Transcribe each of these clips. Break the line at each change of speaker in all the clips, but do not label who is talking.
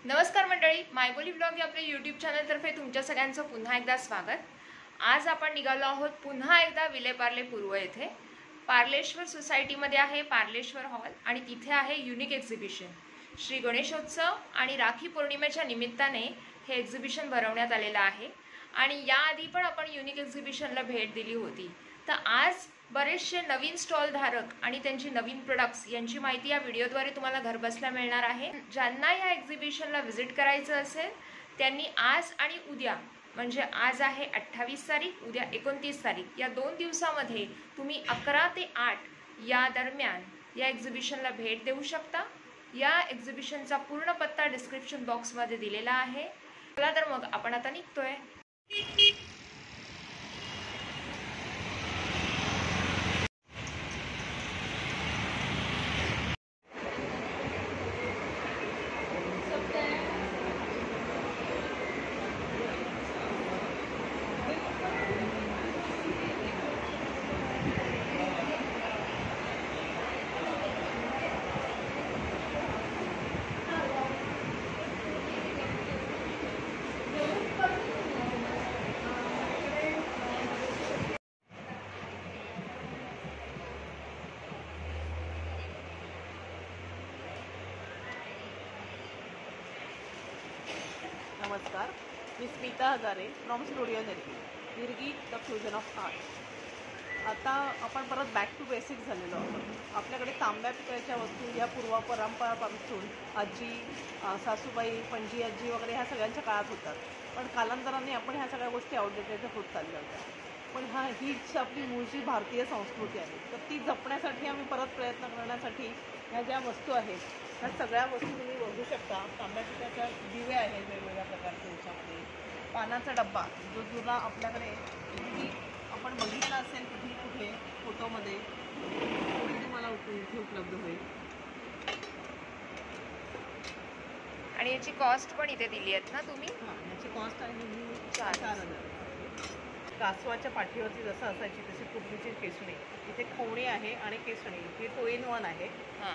नमस्कार मंडळी, मायबोली ब्लॉग या आपल्या यूट्यूब चॅनलतर्फे तुमच्या सगळ्यांचं पुन्हा एकदा स्वागत। आज आपण निघालो आहोत पुन्हा एकदा विलेपार्ले पूर्व येथे पार्लेश्वर सोसायटीमध्ये आहे पार्लेश्वर हॉल आणि तिथे आहे युनिक एक्झिबिशन। श्री गणेशोत्सव आणि राखी पौर्णिमेच्या निमित्ताने हे एक्झिबिशन भरवण्यात आलेलं आहे आणि याआधी पण आपण युनिक एक्झिबिशनला भेट दिली होती। तर आज बरेचसे नवीन स्टॉल धारक आणि त्यांची नवीन प्रोडक्ट्स यांची माहिती या व्हिडिओद्वारे तुम्हाला घरबसल्या मिळणार आहे। ज्यांना या एक्झिबिशनला व्हिजिट करायचं असेल त्यांनी आज आणि उद्या म्हणजे आज आहे 28 तारीख, उद्या 29 तारीख या 2 दिवसामध्ये तुम्ही 11 ते 8 या दरम्यान या एक्झिबिशनला भेट देऊ शकता। या एक्झिबिशनचा पूर्ण पत्ता डिस्क्रिप्शन बॉक्समध्ये दिलेला आहे। चला तर मग आपण आता निघतोय।
नमस्कार, मी स्मिता हजारे फ्रॉम स्टुडिओ निर्गी द फ्युजन ऑफ आर्ट। आता आपण परत बॅक टू बेसिक्स झालेलो आहोत। आपल्याकडे तांब्या पितळेच्या वस्तू या परंपरापासून आजी, सासूबाई, पणजी आजी वगैरे ह्या सगळ्यांच्या काळात होतात, पण कालांतराने आपण ह्या सगळ्या गोष्टी आउटडेटेड होत चालल्या होत्या। पण हीच आपली मूळची भारतीय संस्कृती आहे, तर ती जपण्यासाठी आम्ही परत प्रयत्न करण्यासाठी ह्या ज्या वस्तू आहेत ह्या सगळ्या वस्तू तुम्ही बघू शकता। तांब्या पितळेच्या दिवे आहेत वेगवेगळ्या प्रकारचे, त्याच्यामध्ये पानाचा डब्बा जो जुना आपल्याकडे आपण बघितला असेल कुठे फोटोमध्ये, तुम्हाला इथे उपलब्ध होईल।
आणि याची कॉस्ट पण इथे दिली आहेत ना तुम्ही?
हां, याची कॉस्ट आहे 4,000। कासवाच्या पाठीवरती जसं असायची तशी पूर्वीची केसणी, इथे खवणी आहे आणि केसणी, हे 2 in 1 आहे।
हां,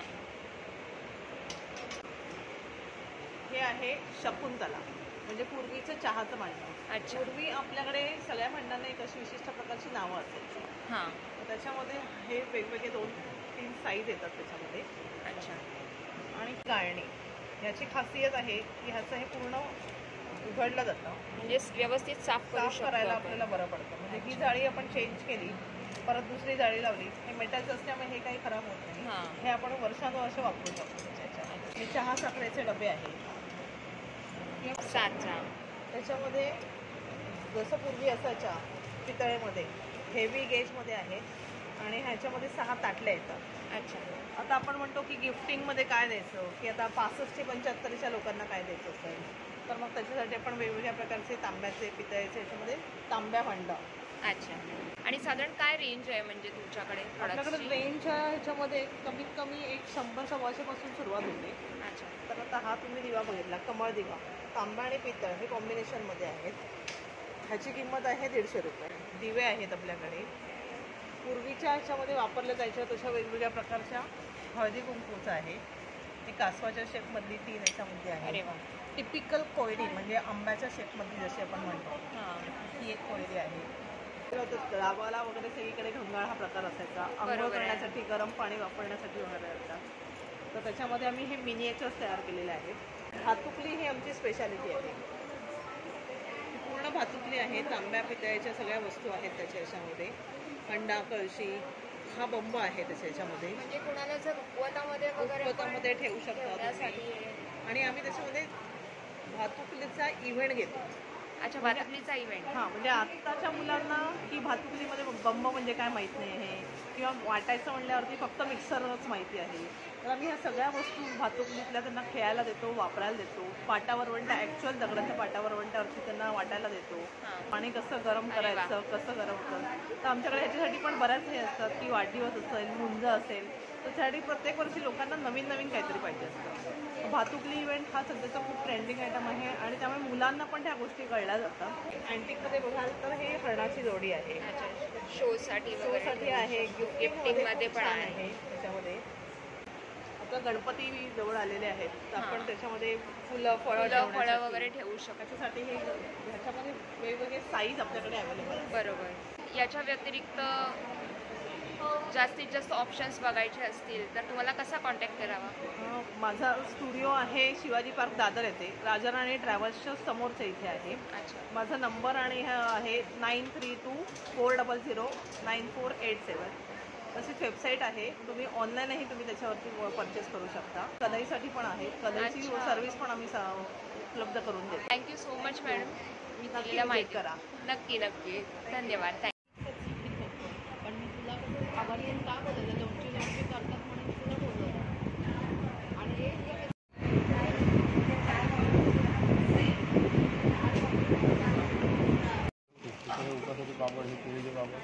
हे आहे शकुंतला, म्हणजे पूर्वीचं चहाचं भांडं।
अच्छा।
पूर्वी आपल्याकडे सगळ्या भांड्यांना एक अशी विशिष्ट प्रकारची नावं असायची।
हां,
त्याच्यामध्ये हे वेगवेगळे 2-3 साईज येतात त्याच्यामध्ये।
अच्छा।
आणि गाळणी, याची खासियत आहे की ह्याचं हे पूर्ण उघडलं जातं,
म्हणजे व्यवस्थित साफ
करायला आपल्याला बरं पडतं। म्हणजे ही जाळी आपण चेंज केली, परत दुसरी जाळी लावली, हे मेटलचं असल्यामुळे हे काही खराब होत नाही। हे आपण वर्षानुवर्ष वापरू शकतो त्याच्यात। हे चहा साखरेचे डबे आहेत,
7
त्याच्यामध्ये जसं पूर्वी असायच्या पितळेमध्ये हेवी गेजमध्ये आहेत आणि ह्याच्यामध्ये 6 ताटल्या येतात।
अच्छा।
आता आपण म्हणतो की गिफ्टिंगमध्ये काय द्यायचं, की आता 65 ते 75च्या लोकांना काय द्यायचं असेल, तर मग त्याच्यासाठी आपण वेगवेगळ्या प्रकारचे तांब्याचे पितळेचे ह्याच्यामध्ये तांब्या भांडं।
अच्छा। आणि साधारण काय रेंज आहे म्हणजे तुमच्याकडे?
आपल्याकडे रेंज ह्याच्यामध्ये कमीत कमी एक 100-125 पासून सुरुवात होते।
अच्छा।
तर आता हा तुम्ही दिवा बघितला, कमळ दिवा, तांबा आणि पितळ हे कॉम्बिनेशनमध्ये आहेत। ह्याची किंमत आहे 150 रुपये। दिवे आहेत आपल्याकडे, पूर्वीच्या ह्याच्यामध्ये वापरल्या जायच्या तशा वेगवेगळ्या प्रकारच्या हळदी कुंकूचं आहे। ही कासवाच्या शेपमधली 3 ह्याच्यामध्ये आहे।
अरे वा।
टिपिकल कोयडी म्हणजे आंब्याच्या शेपमधली जशी आपण म्हणतो, ही एक कोयडी आहे। गावाला वगैरे सगळीकडे घंगाळ हा प्रकार असायचा, आंघोळ करण्यासाठी, गरम पाणी वापरण्यासाठी वगैरे असतात। तर त्याच्यामध्ये आम्ही हे मिनिएचर्स तयार केलेले आहेत। भातुकली ही आमची स्पेशालिटी आहे, पूर्ण भातुकली आहे। तांब्या पितळेच्या सगळ्या वस्तू आहेत त्याच्या याच्यामध्ये, हंडा, कळशी, हा बंब आहे त्याच्या याच्यामध्ये,
म्हणजे कोणाला जर
उपवतामध्ये ठेवू शकता। आणि आम्ही त्याच्यामध्ये भातुकलीचा इव्हेंट घेतो।
अच्छा, भातुकलीचा इव्हेंट।
हां, म्हणजे आत्ताच्या मुलांना की भातुकलीमध्ये बंब म्हणजे काय माहीत नाही आहे, किंवा वाटायचं म्हणल्यावरती फक्त मिक्सरच माहिती आहे। तर आम्ही ह्या सगळ्या वस्तू भातुकलीतल्या त्यांना खेळायला देतो, वापरायला देतो। पाटावरवंट्या, ॲक्च्युअल दगडाच्या पाटावरवंट्यावरती त्यांना वाटायला देतो, पाणी कसं गरम करायचं, कसं गरम होतं। तर आमच्याकडे ह्याच्यासाठी पण बऱ्याच हे असतात की वाढदिवस असेल, मुंज असेल, तर त्यासाठी प्रत्येक वर्षी लोकांना नवीन नवीन काहीतरी पाहिजे असतं। भातुकली इव्हेंट हा सध्याचा खूप ट्रेंडिंग आयटम आहे आणि त्यामुळे मुलांना पण त्या गोष्टी कळल्या जातात। अँटिकमध्ये बघाल तर हे हरणाची जोडी आहे,
शोसाठी
आहे, गिफ्टिंगमध्ये पण आहे त्याच्यामध्ये। आता आता गणपती जवळ आलेले आहेत तर आपण
हां.
त्याच्यामध्ये फुलं
फळं वगैरे ठेवू शकतो.
त्याच्यासाठी हे ह्याच्यामध्ये वेगवेगळे साईज आपल्याकडे अवेलेबल आहेत.
बरोबर. याच्या व्यतिरिक्त जास्तीत जास्त ऑप्शन्स बघायचे असतील तर तुम्हाला कसा कॉन्टॅक्ट करावा?
माझा स्टुडिओ आहे शिवाजी पार्क दादर येथे, राजाराणी ट्रॅव्हल्सच्या समोरच्या इथे आहे.
अच्छा.
माझा नंबर आणि आहे 9324009487. तशीच वेबसाईट आहे, तुम्ही ऑनलाईनही तुम्ही त्याच्यावरती परचेस करू शकता. कढईसाठी पण आहे, कढईची
अच्छा.
सर्व्हिस पण आम्ही उपलब्ध करून देतो.
Thank you so much madam. मी
नक्की
दिलेल्या
visit
माहिती
करा.
नक्की नक्की धन्यवाद.
पण मी तुला कसं आवर्जून का बोलवलं, लोणची करतात म्हणून तुला बोलवलं. आणि
उपासाचे पापड, हे केळीचे पापड.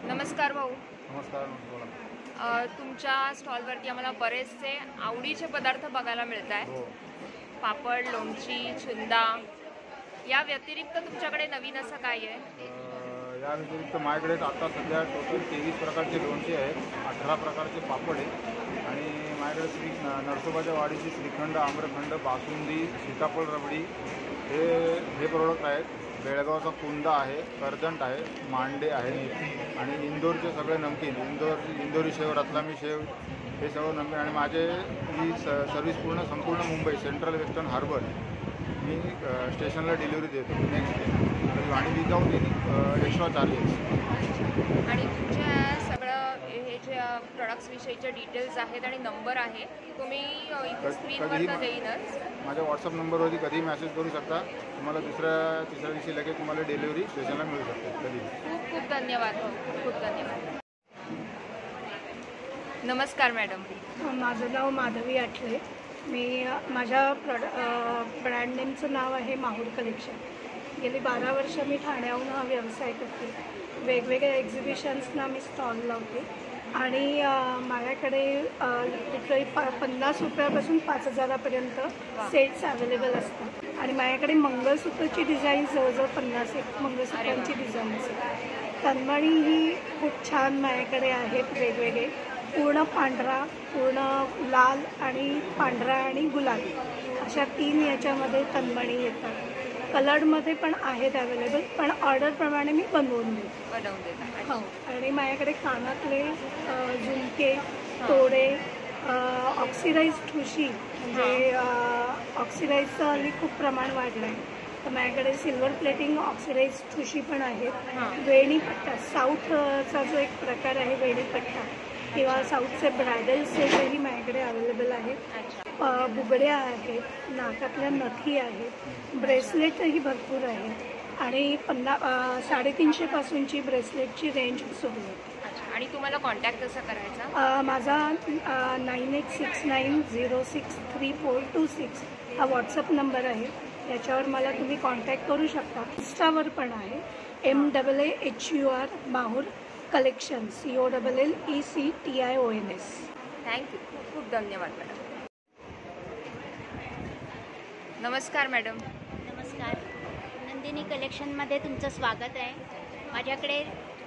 नमस्कार भाऊ.
नमस्कार, बोला.
तुमच्या स्टॉलवरती आम्हाला बरेचसे आवडीचे पदार्थ बघायला मिळत आहेत.
हो.
पापड, लोणची, चुंदा. या व्यतिरिक्त तुमच्याकडे नवीन असं काय आहे?
या व्यतिरिक्त माझ्याकडे आता सध्या टोटल 23 प्रकारचे लोणचे आहेत, 18 प्रकारचे पापड आहेत आणि माझ्याकडे नरसोबाच्या वाडीची श्रीखंड, आम्रखंड, बासुंदी, सीताफळ रबडी हे प्रोडक्ट आहेत. बेळगावचा कुंदा आहे, करदंट आहे, मांडे आहे आणि इंदोरचे सगळे नमकीन, इंदोरी शेव, रत्लामी शेव, हे सगळं नमकीन. आणि माझे ही सर्व्हिस संपूर्ण मुंबई सेंट्रल वेस्टर्न हार्बर मी स्टेशनला डिलिव्हरी देतो नेक्स्ट डे आणि विदाऊट एनी एक्स्ट्रा चार्जेस.
आणि तुमच्या सगळं हे जे प्रोडक्ट्सविषयीचे डिटेल्स आहेत आणि नंबर आहे तुम्ही इथे स्क्रीनवर तर देईनच.
माझ्या व्हॉट्सअप नंबरवरती कधीही मेसेज करू शकता. तुम्हाला दुसऱ्या तिसऱ्या दिवशी लगेच तुम्हाला डिलिव्हरी स्टेशनला मिळू शकते कधीही.
खूप खूप धन्यवाद भाऊ, खूप खूप धन्यवाद. नमस्कार मॅडम.
माझं नाव माधवी आठले. मी माझ्या ब्रँड नेमचं नाव आहे माहूर कलेक्शन. गेली 12 वर्ष मी ठाण्याहून हा व्यवसाय करते. वेगवेगळ्या एक्झिबिशन्सना मी स्टॉल लावते आणि माझ्याकडे कुठल्याही 50 रुपयापासून 5000पर्यंत सेट्स अवेलेबल असतात. आणि माझ्याकडे मंगळसूत्राची डिझाईन्स जवळजवळ 50 मंगळसूत्रांची डिझाईन्स आहेत. तन्मणी ही खूप छान माझ्याकडे आहेत वेगवेगळे. पूर्ण पांढरा, पूर्ण लाल आणि पांढरा आणि गुलाबी अशा 3 याच्यामध्ये तन्मणी येतात. कलरमध्ये पण आहेत अवेलेबल, पण ऑर्डरप्रमाणे मी बनवून देते. हो. आणि माझ्याकडे कानातले, झुमके, तोडे, ऑक्सिडाईज ठुशी, म्हणजे ऑक्सिडाईजचं हल्ली खूप प्रमाण वाढलं आहे तर माझ्याकडे सिल्वर प्लेटिंग ऑक्सिडाईज ठुशी पण आहेत. वेणीपट्टा, साऊथचा जो एक प्रकार आहे वेणीपट्टा किंवा साऊथचे ब्रायडल सेटही माझ्याकडे अवेलेबल आहेत. बुगड्या आहेत, नाकातल्या नथी आहेत, ब्रेसलेटही भरपूर आहेत आणि 350 पासूनची ब्रेसलेटची रेंज सुरू आहे.
आणि तुम्हाला कॉन्टॅक्ट कसा करायचा?
माझा 9869063426 हा व्हॉट्सअप नंबर आहे. याच्यावर मला तुम्ही कॉन्टॅक्ट करू शकता. इन्स्टावर पण आहे MAAHUR Mahur collection, COLLECTIONS.
Thank you, खूप खूप धन्यवाद मॅडम. नमस्कार मॅडम.
नमस्कार. नंदिनी कलेक्शनमध्ये तुमचं स्वागत आहे. माझ्याकडे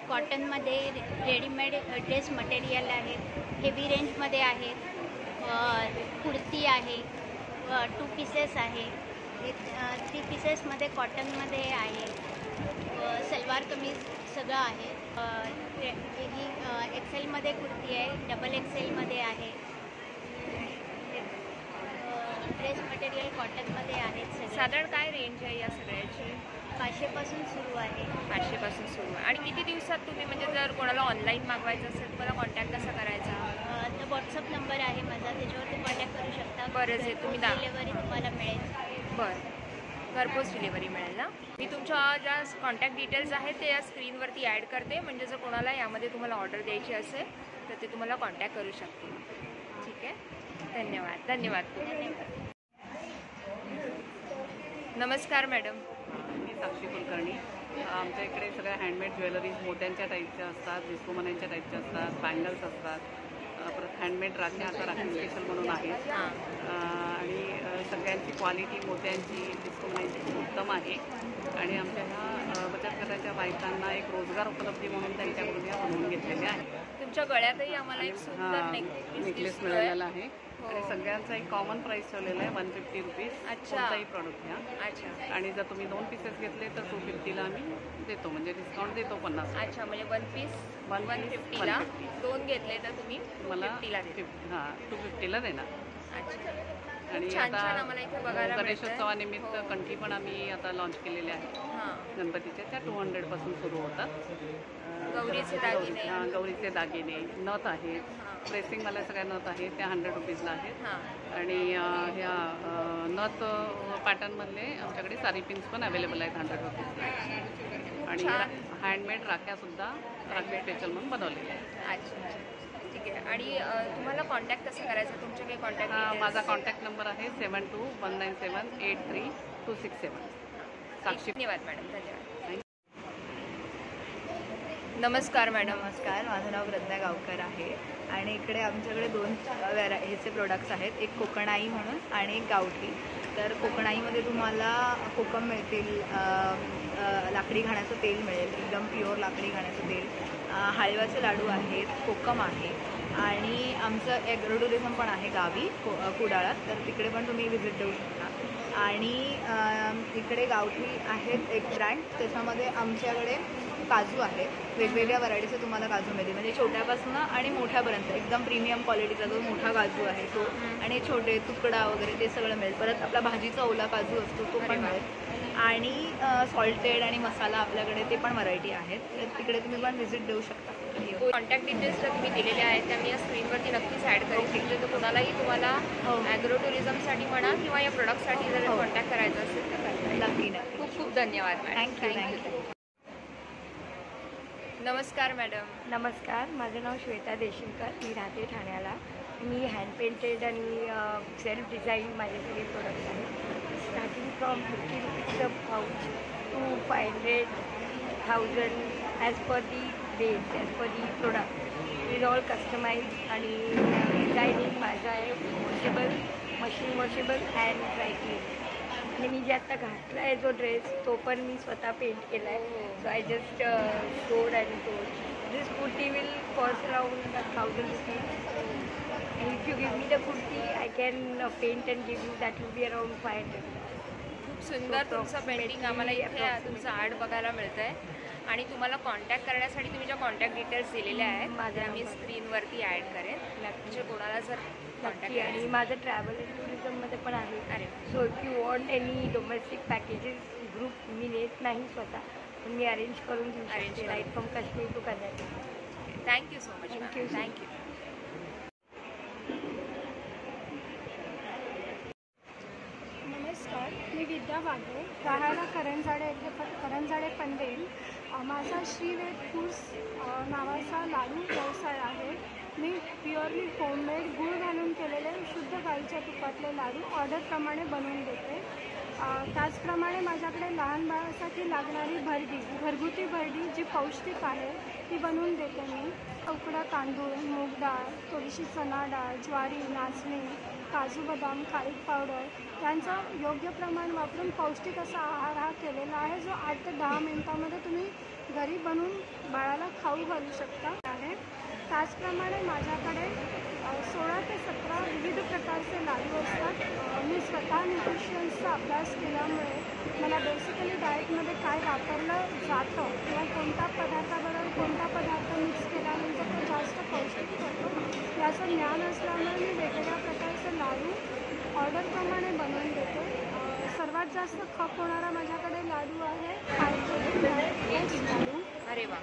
कॉटनमध्ये रेडीमेड ड्रेस मटेरियल आहे, हेवी रेंजमध्ये आहेत, कुर्ती आहे, 2 पीसेस आहे, 3 पीसेसमध्ये कॉटनमध्ये आहे, सलवार कमीज सगळं आहे. ही एक्सेलमध्ये कुर्ती आहे, डबल एक्सेलमध्ये आहे. ड्रेस मटेरियल कॉटनमध्ये आहेत सगळे.
साधारण काय रेंज आहे या सगळ्याची?
500 पासून सुरू आहे.
500 पासून सुरू आहे. आणि किती दिवसात तुम्ही, म्हणजे जर कोणाला ऑनलाईन मागवायचं असेल तुम्हाला कॉन्टॅक्ट कसा करायचा?
तर व्हॉट्सअप नंबर आहे माझा, त्याच्यावरती कॉन्टॅक्ट करू शकता.
बरंच आहे, तुम्ही
डिलिव्हरी तुम्हाला मिळेल.
बरं. घरपोच डिलिव्हरी मिळेल ना. मी तुमच्या ज्या कॉन्टॅक्ट डिटेल्स आहेत ते या स्क्रीनवरती ॲड करते, म्हणजे जर कोणाला यामध्ये तुम्हाला ऑर्डर द्यायची असेल तर ते तुम्हाला कॉन्टॅक्ट करू शकतील. ठीक आहे, धन्यवाद. धन्यवाद. नमस्कार मॅडम.
मी साक्षी कुलकर्णी. आमच्या इकडे सगळ्या हँडमेड ज्वेलरीज मोत्यांच्या टाईपच्या असतात, डिस्कोमन्यांच्या टाईपच्या असतात, बँगल्स असतात, परत हँडमेड राख्या आता राखी स्पेशल म्हणून आहेत. आणि सगळ्यांची क्वालिटी मोत्यांची डिस्कोमन्यांची खूप उत्तम आहे. आणि आमच्या ह्या बचत गटाच्या बायकांना एक रोजगार उपलब्धी म्हणून त्यांच्याकडून या बनवून घेतलेल्या आहेत.
तुमच्या गळ्यातही आम्हाला एक सुंदर
नेकलेस मिळालेला आहे. आणि सगळ्यांचा एक कॉमन प्राईस ठेवलेला आहे 150 रुपीज.
अच्छा.
कोणताही प्रॉडक्ट घ्या.
अच्छा.
आणि जर तुम्ही 2 पीसेस घेतले तर 250ला आम्ही देतो, म्हणजे डिस्काउंट देतो 50.
अच्छा, म्हणजे 1 पीस 150ला, 2 घेतले तर तुम्ही
मला
50ला देता.
250ला देणार.
अच्छा.
आणि
छान छान
आता
आम्हाला इथे बघायला
गणेशोत्सवानिमित्त कंठी पण आम्ही आता लॉन्च केलेल्या आहेत.
हां,
गणपतीच्या त्या 200 पासून सुरू होतात.
गौरीचे दागिने.
गौरीचे दागिने, नथ आहेत, प्रेसिंगवाल्या सगळ्या नथ आहेत त्या 100 रुपीजला आहेत.
हां,
आणि ह्या नथ पॅटर्नमधले आमच्याकडे सारी पिन्स पण अवेलेबल आहेत 100 रुपीजला. आणि हँडमेड राख्यासुद्धा राखी स्पेशल म्हणून बनवलेल्या आहेत.
अच्छा, ठीक आहे. आणि तुम्हाला कॉन्टॅक्ट कसं करायचं, तुमचे काही कॉन्टॅक्ट?
माझा कॉन्टॅक्ट नंबर आहे 7219783267. साक्षी.
धन्यवाद मॅडम. धन्यवाद. नमस्कार मॅडम.
नमस्कार, माझं नाव वृंदा गावकर आहे आणि इकडे आमच्याकडे 2 ह्याचे प्रोडक्ट्स आहेत, एक कोकणाई म्हणून आणि एक गावठी. तर कोकणाईमध्ये तुम्हाला कोकम मिळतील, लाकडी घाण्याचं तेल मिळेल, एकदम प्युअर लाकडी घाण्याचं तेल, हळव्याचे लाडू आहेत, कोकम आहे आणि आमचं ॲग्रो टुरिझम पण आहे गावी कुडाळात, तर तिकडे पण तुम्ही व्हिजिट देऊ शकता. आणि इकडे गावठी आहेत एक ब्रँड, त्याच्यामध्ये आमच्याकडे काजू आहेत, वेगवेगळ्या व्हरायटीचे तुम्हाला काजू मिळतील, म्हणजे छोट्यापासून आणि मोठ्यापर्यंत एकदम प्रीमियम क्वालिटीचा जो मोठा काजू आहे तो, आणि छोटे तुकडा वगैरे ते सगळं मिळेल. परत आपला भाजीचा ओला काजू असतो तो पण मिळेल. आणि सॉल्टेड आणि मसाला आपल्याकडे ते पण व्हरायटी आहेत, तर तिकडे तुम्ही पण व्हिजिट देऊ शकता.
कॉन्टॅक्ट डिटेल्स जर तुम्ही दिलेल्या आहेत त्या मी या स्क्रीनवरती नक्कीच ॲड करेन, म्हणजे तर कोणालाही तुम्हाला ॲग्रो टुरिझमसाठी म्हणा किंवा या प्रोडक्टसाठी जर कॉन्टॅक्ट करायचं असेल तर करता येईल.
नक्की नक्की.
खूप खूप धन्यवाद मॅडम.
थँक्यू.
नमस्कार मॅडम.
नमस्कार, माझं नाव श्वेता देशिंकर, मी राहते ठाण्याला. मी हँड पेंटेड आणि सेल्फ डिझाईन माझे सगळे प्रोडक्ट्स आहेत, स्टार्टिंग फ्रॉम 50 रुपीजचं pouch to 500,000 as per the range, as per the product. Is all customise आणि डिझायनिंग माझं आहे washable, machine washable and dry clean. आणि मी जे आत्ता घातला आहे जो ड्रेस तो पण मी स्वतः पेंट केला आहे. So I just sewed and sewed. This kurti will cost around 1,000 rupees. If you give me the kurti I can paint and give you that will be around 500.
खूप सुंदर तुमचं पेंटिंग आम्हाला इथे तुमचं आर्ट बघायला मिळतं आहे. आणि तुम्हाला कॉन्टॅक्ट करण्यासाठी तुम्ही ज्या कॉन्टॅक्ट डिटेल्स दिलेल्या आहेत माझ्या मी स्क्रीनवरती ॲड करेन, म्हणजे कोणाला जर कॉन्टॅक्ट.
आणि माझं ट्रॅव्हल अँड टुरिझममध्ये पण आहे.
अरे,
so if you want any domestic packages group, मी नेत नाही स्वतः, पण मी अरेंज करून देऊ शकते, right from Kashmir to Kanyakumari.
Thank you so much.
Thank you.
Thank you.
नमस्कार, मी विद्या वाघे, राहायला करंजाडे पनवेल. माझा श्रीवेद फूड्स नावाचा लाडू व्यवसाय आहे. मी प्युअरली होममेड गूळ घालून केलेले शुद्ध गाईच्या तुपातले लाडू ऑर्डरप्रमाणे बनवून देते. त्याचप्रमाणे माझ्याकडे लहान बाळासाठी लागणारी भरडी, घरगुती भरडी जी पौष्टिक आहे ती बनवून देते मी. उकडा तांदूळ, मूग डाळ, थोडीशी चणा डाळ, ज्वारी, नाचणी, काजू बदाम, खारीक पावडर यांचं योग्य प्रमाण वापरून पौष्टिक असा आहार हा केलेला आहे, जो 8 ते 10 मिनिटामध्ये तुम्ही घरी बनवून बाळाला खाऊ घालू शकता आहे. त्याचप्रमाणे माझ्याकडे 16 ते 17 विविध प्रकारचे लाडू असतात. मी स्वतः न्यूट्रिशन्सचा अभ्यास केल्यामुळे मला बेसिकली डाएटमध्ये काय वापरलं जातं किंवा कोणत्या पदार्थाबरोबर कोणता पदार्थ मिक्स केल्यानंतर तो जास्त पौष्टिक होतो याचं ज्ञान असल्यामुळे मी वेगवेगळ्या प्रकारचे लाडू ऑर्डरप्रमाणे बनवून देते. सर्वात जास्त खप होणारा माझ्याकडे लाडू आहे हाय प्रोटीन लाडू.
अरे वा.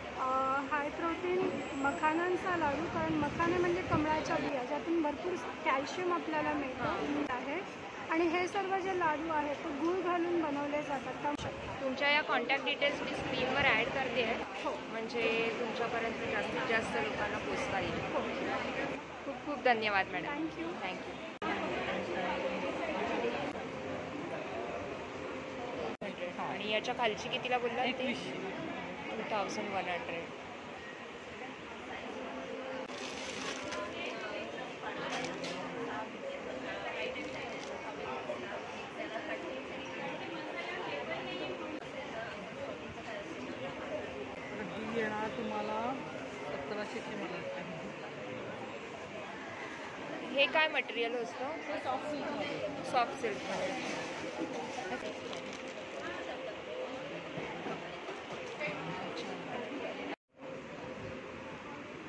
हाय प्रोटीन मखानांचा लाडू, कारण मखाने म्हणजे कमळाच्या बिया, ज्यातून भरपूर कॅल्शियम आपल्याला मिळतं आहे. आणि हे सर्व जे लाडू आहेत ते गूळ घालून बनवले जातात.
तुमच्या या कॉन्टॅक्ट डिटेल्स मी स्क्रीनवर ॲड करते आहे.
हो.
म्हणजे तुमच्यापर्यंत जास्तीत जास्त लोकांना पोचता येईल.
हो.
खूप खूप धन्यवाद मॅडम.
थँक्यू.
थँक्यू. आणि याच्या खालची कितीला बोलला? 2100.
ही येणार तुम्हाला 1700ची मला वाटतं.
हे काय मटेरियल असतं? सॉफ्ट सिल्कमध्ये.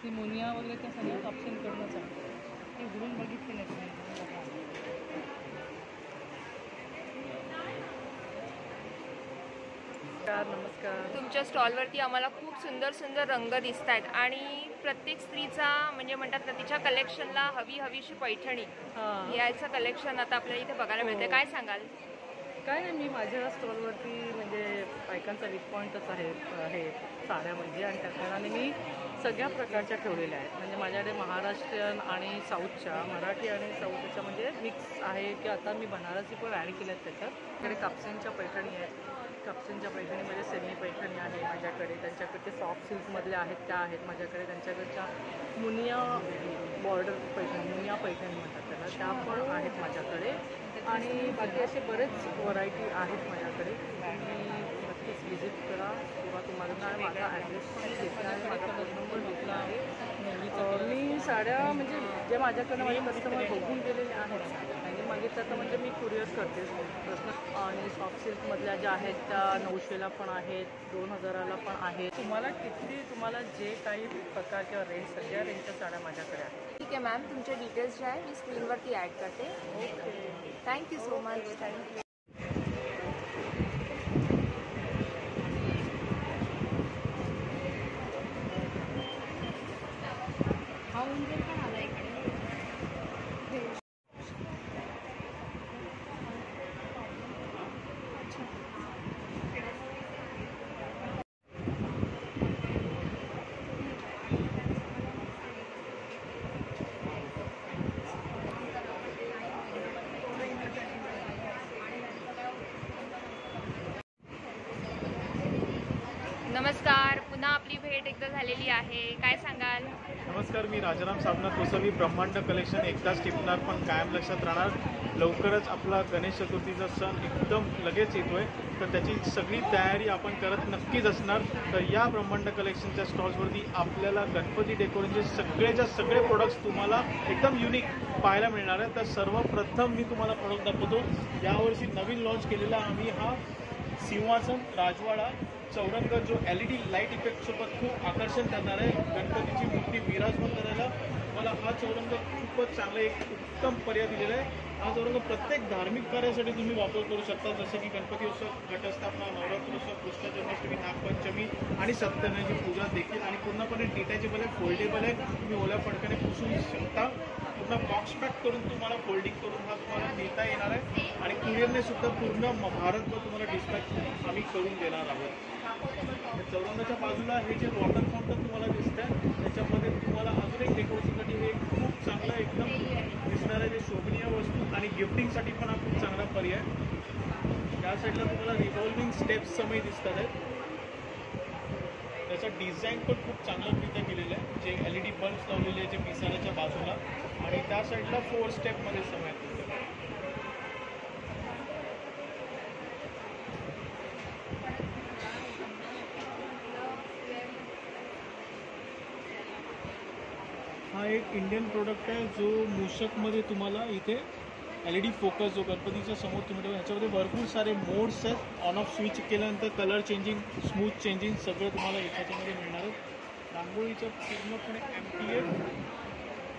ती मुनिया वगैरे त्या सगळ्या ऑप्शनकडूनच आहे. ते उघडून बघितले नाही तुम्ही. नमस्कार.
तुमच्या स्टॉलवरती आम्हाला खूप सुंदर सुंदर रंग दिसत आहेत आणि प्रत्येक स्त्रीचा म्हणजे म्हणतात ना तिच्या कलेक्शनला हवीशी पैठणी याचं कलेक्शन आता आपल्याला इथे बघायला मिळते. काय सांगाल?
काय नाही, मी माझ्या स्टॉलवरती म्हणजे बायकांचा वीक पॉईंटच आहे साड्या म्हणजे, आणि त्या कारणाने मी सगळ्या प्रकारच्या ठेवलेल्या आहेत. म्हणजे माझ्याकडे महाराष्ट्रीयन आणि साऊथच्या, मराठी आणि साऊथच्या म्हणजे मिक्स आहे की आता मी बनारसी पण ॲड केल्या आहेत त्याच्यात. माझ्याकडे कापसेंच्या पैठणी आहेत. कापसेंच्या पैठणीमध्ये सेमी पैठणी आहे माझ्याकडे. त्यांच्याकडे सॉफ्ट सिल्कमधल्या आहेत त्या आहेत माझ्याकडे. त्यांच्याकडच्या मुनिया बॉर्डर पैठणी, मुनिया पैठणी म्हणतात त्याला, त्या पण आहेत माझ्याकडे. आणि बाकी असे बरेच व्हरायटी आहेत माझ्याकडे. तुम्ही नक्कीच व्हिजिट करा किंवा तुम्हाला माझा ॲड्रेस पण घेतला आहे, माझा फोन नंबर घेतला आहे. मी साड्या म्हणजे जे माझ्याकडनं माझे कस्टमर बघून गेलेले आहेत त्यांनी मागितलं तर म्हणजे मी कुरिअर करते प्रश्न. आणि सॉफ्ट सिल्कमधल्या ज्या आहेत त्या 900ला पण आहेत, 2000ला पण आहेत. तुम्हाला जे काही प्रकार किंवा रेंज सगळ्या रेंजच्या साड्या माझ्याकडे आहेत.
ठीक आहे मॅम, तुमचे डिटेल्स जे आहे मी स्क्रीनवरती ॲड करते.
Okay,
thank you so much. Thank you.
हा उंदीर पण आला इकडे.
नमस्कार, पुन्हा आपली भेट एकदा झालेली आहे. काय सांगाल?
नमस्कार, मी राजाराम साबनाथ कोसवी. ब्रह्मांड कलेक्शन एकदाच टिपणार पण कायम लक्षात राहणार. लवकरच आपला गणेश चतुर्थीचा सण एकदम लगेच येतोय, तर त्याची सगळी तयारी आपण करत नक्कीच असणार. तर या ब्रह्मांड कलेक्शनच्या स्टॉल्सवरती आपल्याला गणपती डेकोरेशनचे सगळे प्रोडक्ट्स तुम्हाला एकदम युनिक पाहायला मिळणार आहे. तर सर्वप्रथम मी तुम्हाला प्रोडक्ट दाखवतो. यावर्षी नवीन लॉन्च केलेला आम्ही हा सिंहासन राजवाडा चौरंग जो LED लाईट इफेक्टसोबत खूप आकर्षण करणार आहे. गणपतीची मूर्ती विराजमान करायला मला हा चौरंग खूपच चांगला एक उत्तम पर्याय दिलेला आहे. हा चौरंग प्रत्येक धार्मिक कार्यासाठी तुम्ही वापर करू शकता, जसे की गणपती उत्सव, घटस्थापना, नवरात्रोत्सव, कृष्ण जन्माष्टमी, नागपंचमी आणि सत्यनारायणाची पूजा देखील. आणि पूर्णपणे डिटॅचेबल आहे, फोल्डेबल आहे. तुम्ही ओल्या फडकाने पुसू शकता. पूर्ण बॉक्स पॅक करून तुम्हाला फोल्डिंग करून हा तुम्हाला देता येणार आहे. आणि कुरिअरने सुद्धा पूर्ण भारतभर तुम्हाला डिस्पॅच आम्ही करून देणार आहोत. चौरंगाच्या बाजूला हे जे वॉटर फाउंटन तुम्हाला दिसत आहे त्याच्यामध्ये तुम्हाला अजून एक डेकोरेशनसाठी हे खूप चांगलं एकदम दिसणार आहे. जे शोभनीय वस्तू आणि गिफ्टिंगसाठी पण हा खूप चांगला पर्याय. त्या साईडला तुम्हाला रिव्हॉल्विंग स्टेप्स समोर दिसतात आहेत. त्याचं डिझाईन पण खूप चांगल्यारीत्या केलेलं आहे. जे LED बल्ब्स लावलेले आहे जे पिसाऱ्याच्या बाजूला, आणि त्या साईडला 4 स्टेपमध्ये समय आहे. हा एक इंडियन प्रोडक्ट आहे जो मूषकमध्ये तुम्हाला इथे LED फोकस जो गणपतीच्या समोर तुम्ही ह्याच्यामध्ये भरपूर सारे मोड्स आहेत. ऑन ऑफ स्विच केल्यानंतर कलर चेंजिंग, स्मूथ चेंजिंग सगळं तुम्हाला याच्यामध्ये मिळणार आहे. रांगोळीचं पूर्णपणे MTF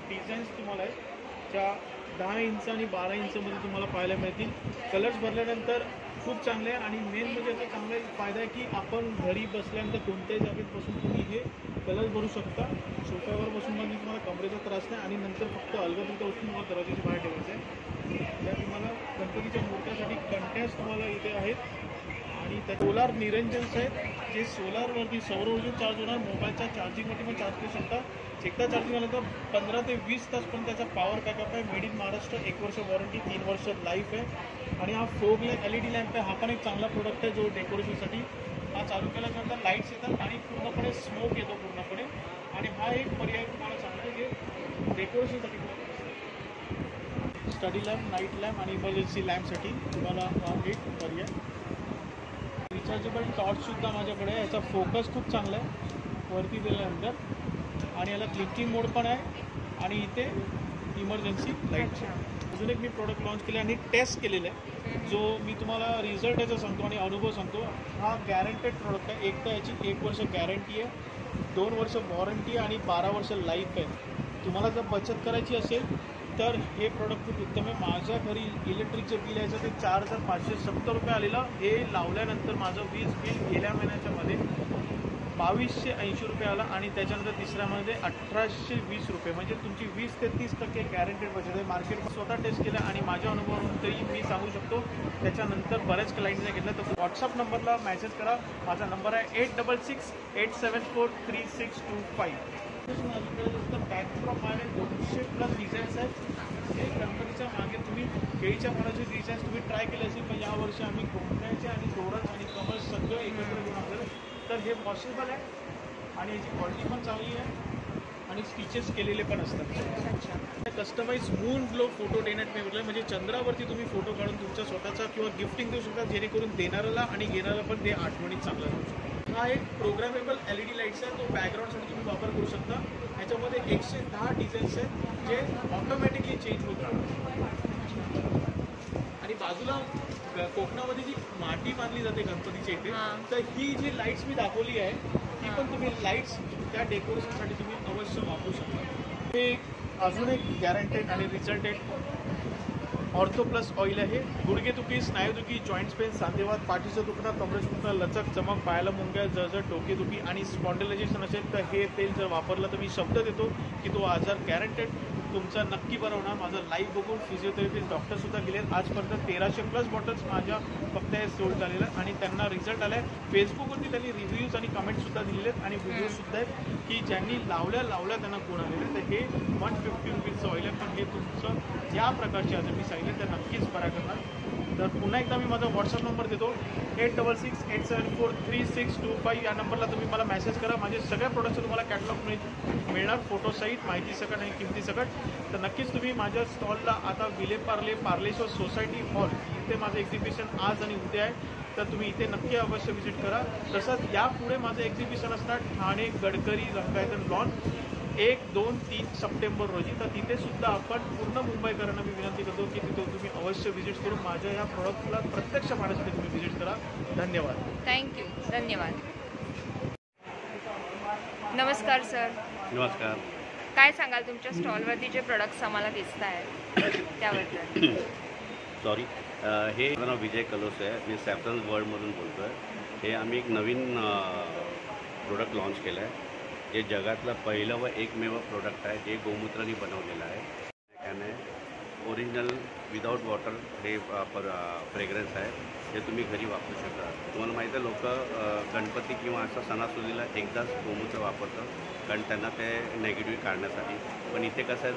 डिझाईन्स तुम्हाला आहेत. च्या 10 इंच आणि 12 इंचमध्ये तुम्हाला पाहायला मिळतील. कलर्स भरल्यानंतर खूप चांगले आहे आणि मेन म्हणजे याचा चांगला फायदा आहे की आपण घरी बसल्यानंतर कोणत्याही जागेत बसून तुम्ही हे कलर्स भरू शकता. सोफ्यावर बसून म्हणजे तुम्हाला कमरेचा त्रास नाही आणि नंतर फक्त अलगदरीत्या उठून तुम्हाला दरवाजाच्या बाहेर ठेवायचं आहे. त्या तुम्हाला गणपतीच्या मूर्त्यासाठी कंटेस्ट तुम्हाला इथे आहेत आणि त्या सोलार निरंजन्स आहेत जे सोलारवरती सौर ऊर्जेवर चार्ज होणार. मोबाईलच्या चार्जिंगवरती पण चार्ज करू शकता. एकदा चार्जिंग झालं तर 15 ते 20 तास पण त्याचा पॉवर बॅकअप आहे. मेड इन महाराष्ट्र, 1 वर्ष वॉरंटी, 3 वर्ष लाईफ आहे. आणि हा फोग LED लॅम्प आहे. हा पण एक चांगला प्रोडक्ट आहे जो डेकोरेशनसाठी. हा चालू केल्यानंतर लाईट्स येतात आणि पूर्णपणे स्मोक येतो पूर्णपणे. आणि हा एक पर्याय तुम्हाला सांगतो जे डेकोरेशनसाठी स्टडी लॅम्प, नाईट लॅम्प आणि इमर्जन्सी लॅम्पसाठी तुम्हाला हा एक पर्याय. रिचार्जेबल टॉर्चसुद्धा माझ्याकडे आहे. याचा फोकस खूप चांगला आहे वरती दिल्यानंतर आणि याला क्लिकिंग मोड पण आहे आणि इथे इमर्जन्सी लाईट. अजून एक मी प्रोडक्ट लॉन्च केले आणि टेस्ट केलेलं आहे जो मी तुम्हाला रिझल्ट याचा सांगतो आणि अनुभव सांगतो. हा गॅरंटेड प्रोडक्ट आहे. एक तर याची 1 वर्ष गॅरंटी आहे, 2 वर्ष वॉरंटी आणि 12 वर्ष लाईफ आहे. तुम्हाला जर बचत करायची असेल तर हे प्रोडक्ट खूप उत्तम आहे. माझ्या घरी इलेक्ट्रिकचं बिल यायचं ते 4,570 रुपये आलेलं. हे लावल्यानंतर माझं वीज बिल गेल्या महिन्याच्यामध्ये 2280 रुपये आला आणि त्याच्यानंतर तिसऱ्यामध्ये 1820 रुपये. म्हणजे तुमची 20 ते 30% गॅरंटेड बचत आहे. मार्केट स्वतः टेस्ट केलं आणि माझ्या अनुभवावरून तरी मी सांगू शकतो. त्याच्यानंतर बऱ्याच क्लायंटने घेतलं तर व्हॉट्सअप नंबरला मेसेज करा. माझा नंबर आहे 8668743625. बॅकड्रॉप माझे 200+ डिझाईन्स आहेत. हे गणपतीच्या मागे तुम्ही केळीच्या पानाचे डिझाईन्स तुम्ही ट्राय केले असेल पण यावर्षी आम्ही गोंड्याचे आणि तोरण आणि कमळ सगळं एकत्र घेऊन आलो. तर हे पॉसिबल आहे आणि याची क्वालिटी पण चांगली आहे आणि स्टिचेस केलेले पण असतात. कस्टमाइज मून ग्लो फोटो डेनेट मी म्हटलं म्हणजे चंद्रावरती तुम्ही फोटो काढून तुमच्या स्वतःचा किंवा गिफ्टिंग देऊ शकता जेणेकरून देणाऱ्याला आणि घेणाऱ्याला पण ते आठवणीत चांगलं राहू शकतो. हा एक प्रोग्रामेबल LED लाईट्स आहे. तो बॅकग्राऊंडसाठी तुम्ही वापर करू शकता. ह्याच्यामध्ये 110 डिझाईन्स आहेत जे ऑटोमॅटिकली चेंज होत राहतात. आणि बाजूला कोकणामध्ये जी माती बांधली जाते गणपतीच्या इथे तर ही जी लाईट्स मी दाखवली आहे ती पण तुम्ही लाईट्स त्या डेकोरेशनसाठी तुम्ही अवश्य वापरू शकता. हे अजून एक गॅरंटेड आणि रिझल्टेड ऑर्थो प्लस ऑइल आहे. गुडघेदुखी, स्नायूदुखी, जॉईंट्स पेन, सांधेवात, पाठीचं दुखणं, कमरेचं दुखणं, लचक, चमक, पायाला मुंग्या, जळजळ, डोकेदुखी आणि स्पॉन्डिलायझेशन असेल तर हे तेल जर वापरलं तर मी शब्द देतो की तो आजार गॅरंटेड तुमचा नक्की बरं होणार. माझं लाईव्ह बघून फिजिओथेरपिस्ट डॉक्टरसुद्धा गेले. आजपर्यंत 1300+ बॉटल्स माझ्या फक्त हे सोल्ड झालेलं आहे आणि त्यांना रिझल्ट आला आहे. फेसबुकवरती त्यांनी रिव्ह्यूज आणि कमेंट्ससुद्धा दिलेले आहेत आणि व्हिडिओसुद्धा आहेत की ज्यांनी लावल्या त्यांना गुण आलेले. तर हे 150 रुपीजचं ऑइल आहे पण हे तुमचं या प्रकारचे आजार मी सांगितले तर नक्कीच बरा करणार. तर पुन्हा एकदा मी माझा व्हॉट्सअप नंबर देतो 8668743625. या नंबरला तुम्ही मला मेसेज करा. माझे सगळ्या प्रोडक्टचं तुम्हाला कॅटलॉग मिळणार फोटोसहित, माहिती सकट आणि किमती सकट. तर नक्कीच तुम्ही माझ्या स्टॉलला आता विलेपार्ले पार्लेश्वर सोसायटी हॉल इथे माझं एक्झिबिशन आज आणि उद्या आहे तर तुम्ही इथे नक्की अवश्य व्हिजिट करा. तसंच यापुढे माझं एक्झिबिशन असणार ठाणे गडकरी रंगायतन लॉन 1, 2, 3 सप्टेंबर रोजी. तर तिथे सुद्धा आपण पूर्ण मुंबईकरांना मी विनंती करतो की तिथे तुम्ही अवश्य व्हिजिट करून माझ्या या प्रोडक्टला प्रत्यक्ष पाहण्यासाठी तुम्ही व्हिजिट करा. धन्यवाद.
थँक्यू. धन्यवाद. नमस्कार सर.
नमस्कार.
काय सांगाल तुमच्या स्टॉलवरती जे प्रोडक्ट्स आम्हाला दिसत आहेत त्याबद्दल?
सॉरी, हे माझं नाव विजय कलोस आहे. मी सॅफ्रन्स वर्ल्डमधून बोलतो आहे. हे आम्ही एक नवीन प्रोडक्ट लॉन्च केलं आहे जे जगातलं पहिलं व एकमेव प्रोडक्ट आहे जे गोमूत्राने बनवलेलं आहे. त्याने ओरिजिनल विदाऊट वॉटर हे फ्रेग्रन्स आहे जे तुम्ही घरी वापरू शकता. तुम्हाला माहिती आहे लोक गणपती किंवा असा सणासुदीला एकदाच गोमूत्र वापरतात कारण त्यांना ते नेगेटिव्ह काढण्यासाठी. पण इथे कसं आहे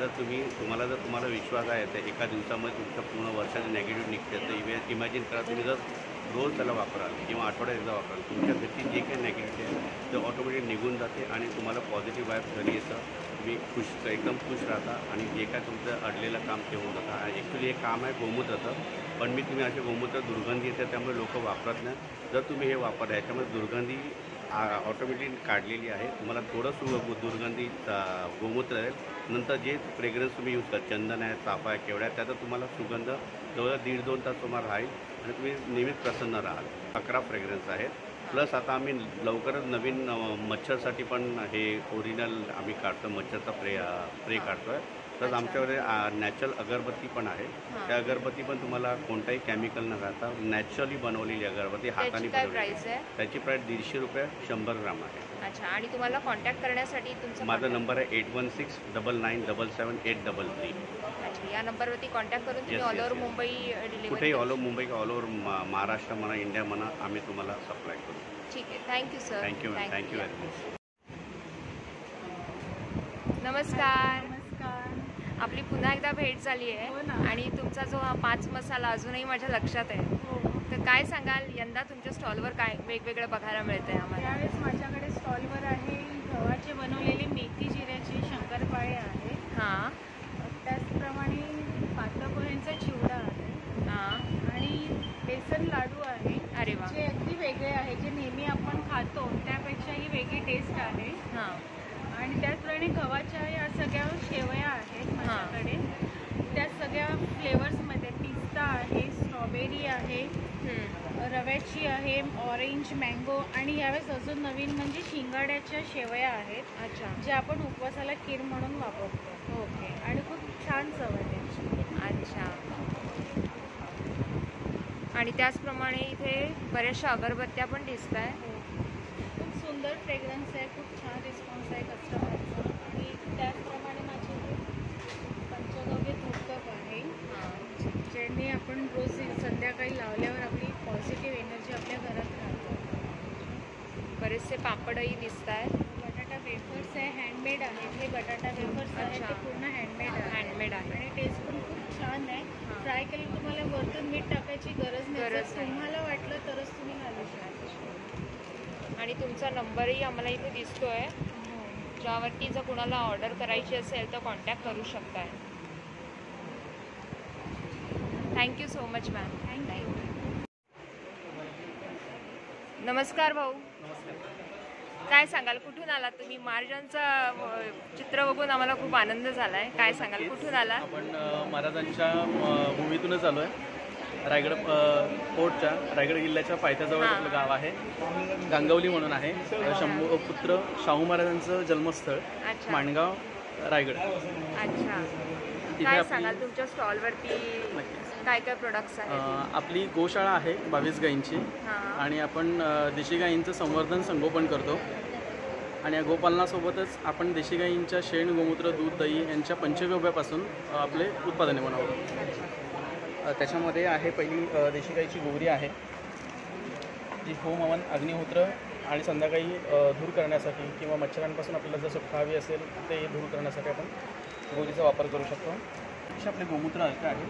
तुम्हाला विश्वास आहे तर एका दिवसामध्ये तुमचं पूर्ण वर्षाचं नेगेटिव्ह निघते. तर इमॅजिन करा तुम्ही जर रोज त्याला वापराल किंवा आठवड्यात एकदा वापराल तुमच्या घरची जे काही नेगेटिव्हिटी आहे ते ऑटोमॅटिक निघून जाते आणि तुम्हाला पॉझिटिव्ह वाईब्स घरी येतं. तुम्ही एकदम खुश राहता आणि जे काय तुमचं अडलेलं काम ते होऊन जातं. आणि ॲक्च्युली हे काम आहे गोमूत्राचं पण मी तुम्ही असे गोमूत्र दुर्गंधी येते त्यामुळे लोक वापरत नाही. जर तुम्ही हे वापरलं याच्यामध्ये दुर्गंधी ऑटोमॅटिक काढलेली आहे. तुम्हाला थोडंसं दुर्गंधी गोमूत्र आहे. नंतर जे फ्रेग्रन्स तुम्ही यूज करा चंदन आहे, चाफा आहे, केवढा आहे त्याचा तुम्हाला सुगंध जवळ 1.5-2 तास तुम्हाला राहील आणि तुम्ही नेहमीच प्रसन्न राहाल. 11 फ्रेग्रन्स आहेत. प्लस आता आम्ही लवकरच नवीन मच्छरसाठी पण हे ओरिजिनल आम्ही काढतो. मच्छरचा स्प्रे काढतो आहे तर आमच्याकडे नॅचरल अगरबत्ती पण आहे. त्या अगरबत्ती पण तुम्हाला कोणताही केमिकल न घालता नॅचरली बनवलेली अगरबत्ती हाताने
काय
बनवलेली.
प्राइस आहे?
त्याची प्राईस 150 रुपये 100 ग्राम आहे.
अच्छा, आणि तुम्हाला कॉन्टॅक्ट करण्यासाठी तुमचा
माझा नंबर आहे 8169977833.
अच्छा, या नंबरवरती कॉन्टॅक्ट करून तुम्ही
Yes,
all over
yes, yes.
Mumbai delivery
कुठेही all over Mumbai all over Maharashtra म्हणा, इंडिया म्हणा, आम्ही तुम्हाला सप्लाय करू.
ठीक आहे. Thank you sir.
Thank you thank you very much.
नमस्कार.
नमस्कार.
आपली पुन्हा एकदा भेट झाली आहे आणि तुमचा जो हा 5 मसाला अजूनही माझ्या लक्षात आहे. तर काय सांगाल, यंदा तुमच्या स्टॉलवर काय वेगवेगळं बघायला मिळतंय आम्हाला?
यावेळेस माझ्याकडे स्टॉलवर आहे गव्हाचे बनवलेले मेथी जिऱ्याचे शंकरपाळे आहे.
हां
त्याचप्रमाणे पातपोह्यांचा चिवडा आहे
हां.
आणि बेसन लाडू आहे.
अरे वा.
जे अगदी वेगळे आहे, जे नेहमी आपण खातो त्यापेक्षाही वेगळी टेस्ट आहे.
हां
आणि त्याचप्रमाणे गव्हाच्या या सगळ्या शेवया आहेत माझ्याकडे. त्या सगळ्या फ्लेवर्समध्ये पिस्ता आहे, स्ट्रॉबेरी आहे, रव्याची आहे, ऑरेंज, मँगो आणि यावेळेस अजून नवीन म्हणजे शिंगाड्याच्या शेवया आहेत.
अच्छा.
ज्या आपण उपवासाला खीर म्हणून वापरतो.
ओके.
आणि खूप छान चव आहे त्याची.
अच्छा. आणि त्याचप्रमाणे इथे बऱ्याचशा अगरबत्त्या पण दिसत आहे.
खूप सुंदर फ्रेग्रन्स आहे, खूप छान रिस्पॉन्स आहे कस्टमरचा. आणि त्याचप्रमाणे माझे पंचगव्य धूपकप आहे, ज्याने आपण रोज संध्याकाळी लावल्यावर आपली पॉझिटिव्ह एनर्जी आपल्या घरात राहते.
बरेचसे पापडही दिसत आहेत.
बटाटा वेफर्स आहे, हँडमेड आहेत. हे बटाटा वेफर्स आहेत ते पूर्ण हँडमेड आहे.
हँडमेड आहे.
आणि टेस्ट पण खूप छान आहे. फ्राय केलं तुम्हाला वरतून मीठ टाकायची गरज नाही. तुम्हाला वाटलं तरच तुम्ही घालू शकता.
आणि तुमचा नंबरही आम्हाला इथे दिसतोय, ज्यावरती जर कुणाला ऑर्डर करायची असेल तर कॉन्टॅक्ट करू शकताय. Thank you so much ma'am. Thank you. नमस्कार भाऊ. काय सांगाल, कुठून आलात तुम्ही? महाराजांचं चित्र बघून आम्हाला खूप आनंद झाला आहे. काय सांगाल, कुठून आला?
आपण महाराजांच्या भूमीतूनच आलो आहे. रायगड फोर्टच्या, रायगड किल्ल्याच्या पायथ्याजवळ आपलं गाव आहे, गांगवली म्हणून आहे. शंभूपुत्र शाहू महाराजांचं जन्मस्थळ, माणगाव, रायगड.
अच्छा. काय सांगाल, तुमच्या स्टॉलवरती काय काय प्रोडक्ट्स आहेत?
आपली गोशाळा आहे 22 गायींची आणि आपण देशी गायींचं संवर्धन संगोपन करतो. आणि या गोपालनासोबतच आपण देशी गायींच्या शेण, गोमूत्र, दूध, दही यांच्या पंचगव्यापासून आपले उत्पादने बनवतो. त्याच्यामध्ये आहे पहिली देशी गाईची गोवरी आहे, जी होम हवन, अग्निहोत्र आणि संध्याकाळी धूर करण्यासाठी किंवा मच्छरांपासून आपल्याला जर सुटका हवी असेल ते धूर करण्यासाठी आपण गोवरीचा वापर करू शकतो. असे आपले गोमूत्र अर्क आहे.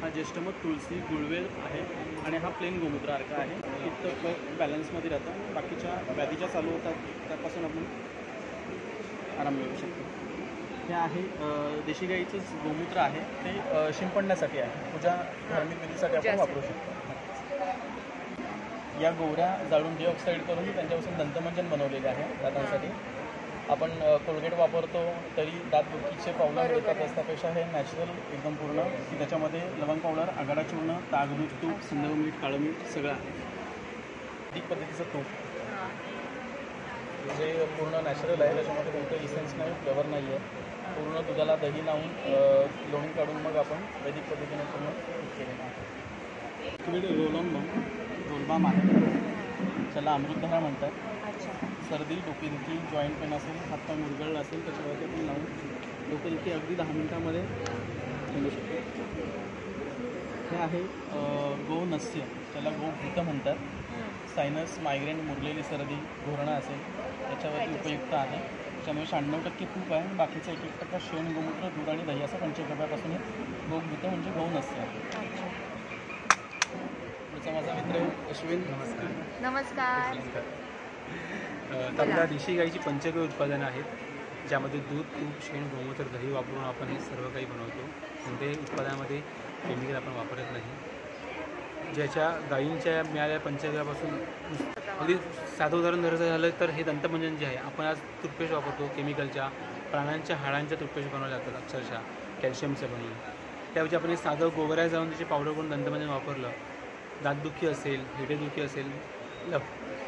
हा ज्येष्ठमध, तुळसी, गुळवेल आहे आणि हा प्लेन गोमूत्र अर्क आहे. पित्त बॅलन्समध्ये राहतं, बाकीच्या व्याधीच्या चालू होतात त्यापासून आपण आराम मिळवू शकतो. हे आहे देशी गाईचं गोमूत्र आहे, ते शिंपडण्यासाठी आहे, पूजा धार्मिक विधीसाठी आपण वापरू शकतो. या गोवऱ्या जाळून डिऑक्साईड करून त्यांच्यापासून दंतमंजन बनवलेले आहे दातांसाठी. आपण कोलगेट वापरतो तरी दात दुखीचे प्रॉब्लेम येतात, त्यापेक्षा हे नॅचरल एकदम पूर्ण, की त्याच्यामध्ये लवंग पावडर, आगाडा चूर्ण, तागदूध, तूप, संदव मीठ, काळं मीठ सगळं आहे. अधिक पद्धतीचं तूप जे पूर्ण नॅचरल आहे, त्याच्यामध्ये कोणतं इसेन्स नाही, फ्लेवर नाही आहे. पूर्ण दुधाला दही लावून लोणी काढून मग आपण वैदिक पद्धतीने पूर्ण केलेलं आहे. तुम्ही रोलबाम आहे, त्याला अमृतधारा म्हणतात. सर्दी, डोकेदुखी, जॉईंट पेन असेल, हातपाय मुरगळला असेल त्याच्यावरती आपण लावून डोकेदुखी अगदी 10 मिनिटामध्ये थांबू शकतो. हे आहे गोनस्य, त्याला गोभूत म्हणतात. सायनस, मायग्रेन, मुरलेली सर्दी, घोरणा असेल त्याच्यावरती उपयुक्त आहे. त्याच्यामुळे 96% तूप आहे, बाकीचा 1% शेण, गोमूत्र, दूध आणि दही असं पंचगव्यापासून हे गोभूत म्हणजे गौनस्य आहे. त्याचा माझा मित्र अश्विन.
नमस्कार.
आपल्या देशी गाईची पंचगव्य उत्पादनं आहेत, ज्यामध्ये दूध, तूप, शेण, गोमूत्र, दही वापरून आपण हे सर्व काही बनवतो. कोणत्याही उत्पादनामध्ये केमिकल आपण वापरत नाही. ज्याच्या गायींच्या मिळालेल्या पंचगव्यापासून अगदी साधं उदाहरण धरायचं झालं तर हे दंतमंजन जे आहे, आपण आज टूथपेस्ट वापरतो केमिकलच्या, प्राण्यांच्या हाडांच्या टूथपेस्ट बनवल्या जातात अक्षरशः कॅल्शियमचं बनवून. त्याऐवजी आपण हे साधं गोवऱ्या जाऊन त्याची पावडर करून दंतमंजन वापरलं. दातदुखी असेल, हेडेदुखी असेल,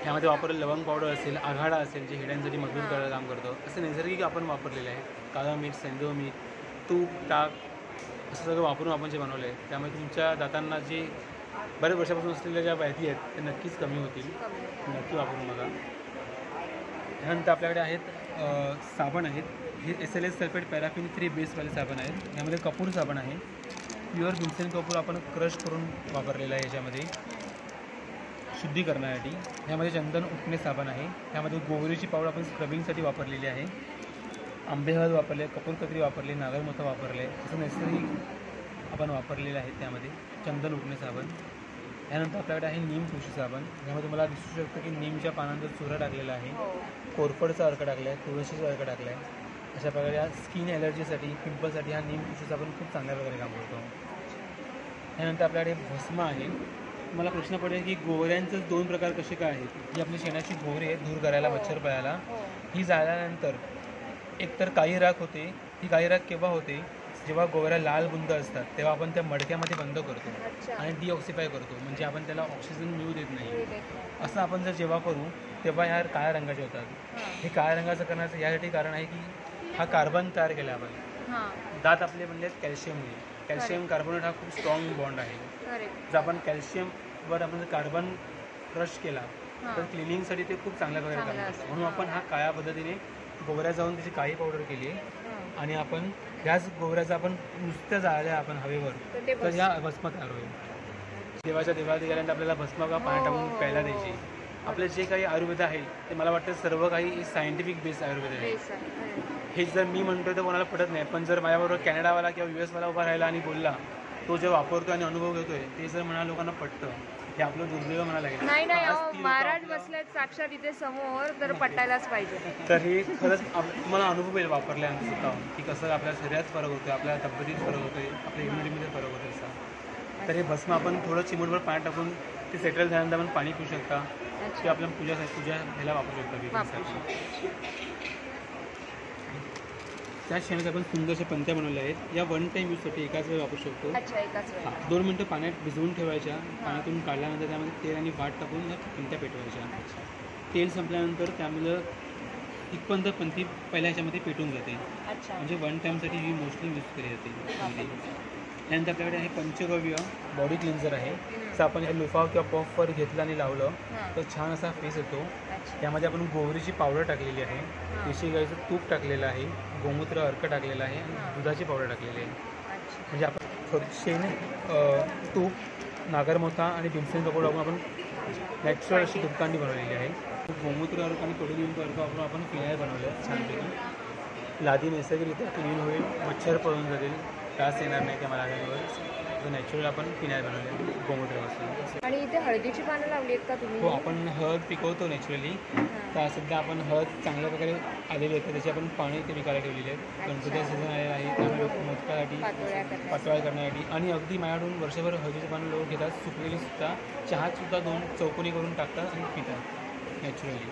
ह्यामध्ये वापरलेलं लवंग पावडर असेल, आघाडा असेल, जे हेड्यांसाठी मजबूत करायला काम करतं, असे नैसर्गिक आपण वापरलेले आहेत. काळं मीठ, सेंदव मीठ, तूप ताक असं सगळं वापरून आपण जे बनवलं आहे त्यामुळे तुमच्या दातांना जे बऱ्याच वर्षापासून असलेल्या ज्या व्याधी आहेत त्या नक्कीच कमी होतील. नक्की वापरून बघा. त्यानंतर आपल्याकडे आहेत साबण आहेत. हे SLS सल्फेट पॅराफिन फ्री बेसवाले साबण आहेत. यामध्ये कपूर साबण आहे. प्युअर भीमसेन कपूर आपण क्रश करून वापरलेला आहे. याच्यामध्ये शुद्धीकरणासाठी. ह्यामध्ये चंदन उठणे साबण आहे. ह्यामध्ये गोवरीची पावडर आपण स्क्रबिंगसाठी वापरलेली आहे. आंबे हळद वापरले, कपूर कतरी वापरले, नागरमोथा वापरले, असं नैसर्गिक आपण वापरलेलं आहे. त्यामध्ये चंदन उठणे साबण. यानंतर आपल्याकडे आहे नीम तुळशी साबण. यामध्ये तुम्हाला दिसू शकतं की नीमच्या पानांचा चुरा टाकलेला आहे, कोरफडचा अर्क टाकला आहे, तुळशीचा अर्क टाकला आहे. अशा प्रकारे या स्किन ॲलर्जीसाठी, पिंपलसाठी हा नीम तुळशी साबण खूप चांगल्या प्रकारे काम करतो. त्यानंतर आपल्याकडे भस्म आहे. मला प्रश्न पडेल की गोवऱ्यांचंच 2 प्रकार कसे काय आहेत. जी आपली शेणाची गोवरी आहे दूर करायला, मच्छर पळायला, ही जाळल्यानंतर एकतर काळी राख होते. ही काळी राख केव्हा होते, जेव्हा गोवऱ्या लाल बुंद असतात तेव्हा आपण त्या मडक्यामध्ये बंद करतो आणि डिऑक्सिफाय करतो, म्हणजे आपण त्याला ऑक्सिजन मिळू देत नाही. असं आपण जर जेव्हा करू तेव्हा ह्या काळ्या रंगाचे होतात. हे काळ्या रंगाचं करण्याचं यासाठी कारण आहे की हा कार्बन तयार केला आपण. दात आपले बनले कॅल्शियमने. कॅल्शियम कार्बोनेट हा खूप स्ट्रॉंग बॉन्ड आहे. जर आपण कॅल्शियमवर आपण कार्बन क्रश केला तर क्लिनिंगसाठी ते खूप चांगल्या प्रकारे काम करतं. म्हणून आपण हा काळ्या पद्धतीने गोवऱ्या जाऊन त्याची काळी पावडर केली आणि आपण ह्याच गोवऱ्याचा आपण नुसत्या जाळल्या आपण हवेवर तर ह्या भस्म तयार होईल. देवाच्या देवाला गेल्यानंतर आपल्याला भस्म का पाणी टाकून प्यायला द्यायची. आपले जे काही आयुर्वेद आहे ते मला वाटतं सर्व काही सायंटिफिक बेस आयुर्वेद आहे. हे जर मी म्हणतोय तर कोणाला पटत नाही, पण जर माझ्याबरोबर कॅनडावाला किंवा US वाला उभा राहिला आणि बोलला, तो जे वापरतो आणि अनुभव घेतोय ते जर म्हणा लोकांना पटतं, हे आपलं दुर्दैव म्हणायला लागेल.
नाही महाराज बसलेत साक्षात इथे समोर, तर पटायलाच पाहिजे.
तर हे खरंच तुम्हाला अनुभव येईल वापरल्यानंतर स्वतःहून की कसं आपल्या शरीरात फरक होतोय, आपल्या तब्येतीत फरक होतोय, आपल्या इम्युनिटीमध्ये फरक होतोय असा. तर हे भस्म आपण थोडं चिमूटभर पाण्यात टाकून ते सेटल झाल्यानंतर आपण पाणी पिऊ शकता किंवा आपल्या पूजा ह्याला वापरू शकता. त्या शेणाचे आपण सुंदरशा पंत्या बनवल्या आहेत. या 1 टाईम यूजसाठी एकाच वेळी वापरू शकतो. 2 मिनटं पाण्यात भिजवून ठेवायच्या. पाण्यातून काढल्यानंतर त्यामध्ये तेल आणि वाट टाकून या पंत्या पेटवायच्या. तेल संपल्यानंतर त्यामुळे इथपर्यंत पंती पहिल्या ह्याच्यामध्ये पेटून जाते. म्हणजे 1 टाईमसाठी ही मोस्टली यूज केली जाते. त्यानंतर आपल्याकडे आहे पंचगव्य बॉडी क्लिन्झर आहे. तर आपण हे लुफाव किंवा पफवर घेतलं आणि लावलं तर छान असा फेस येतो. यामध्ये आपण गोवरीची पावडर टाकलेली आहे, देशी गाईचं तूप टाकलेलं आहे, गोमूत्र अर्क टाकलेलं आहे आणि दुधाची पावडर टाकलेली आहे. म्हणजे आपण शेण, तूप, नागरमोथा आणि भीमसेन कपूर टाकून आपण नॅचरल अशी धूपकांडी बनवलेली आहे. गोमूत्र अर्क आणि कडुलिंब अर्क वापरून आपण फिनाईल बनवलं छानपैकी. लादी नैसर्गिकरित्या क्लीन होईल, मच्छर पळून जातील, त्रास येणार नाही त्या मार्गावर. नॅचरल आपण फिनाईल बनवले गोमूत्रापासून.
आणि इथे हळदीची पानं लावली आहेत का तुम्ही?
हो, आपण हळद पिकवतो नॅचरली. तर सध्या आपण हळद चांगल्या प्रकारे आलेली आहे, त्याची आपण पाणी इथे विकायला ठेवलेली आहेत. गणपतीचा सीझन आलेला आहे त्यामुळे लोक मोदकासाठी, पातोळ्या करण्यासाठी आणि अगदी माझ्याकडून वर्षभर हळदीची पानं लोक घेतात. सुकलेली सुद्धा चहातसुद्धा 2 चौकोनी करून टाकतात आणि पितात नॅचरली.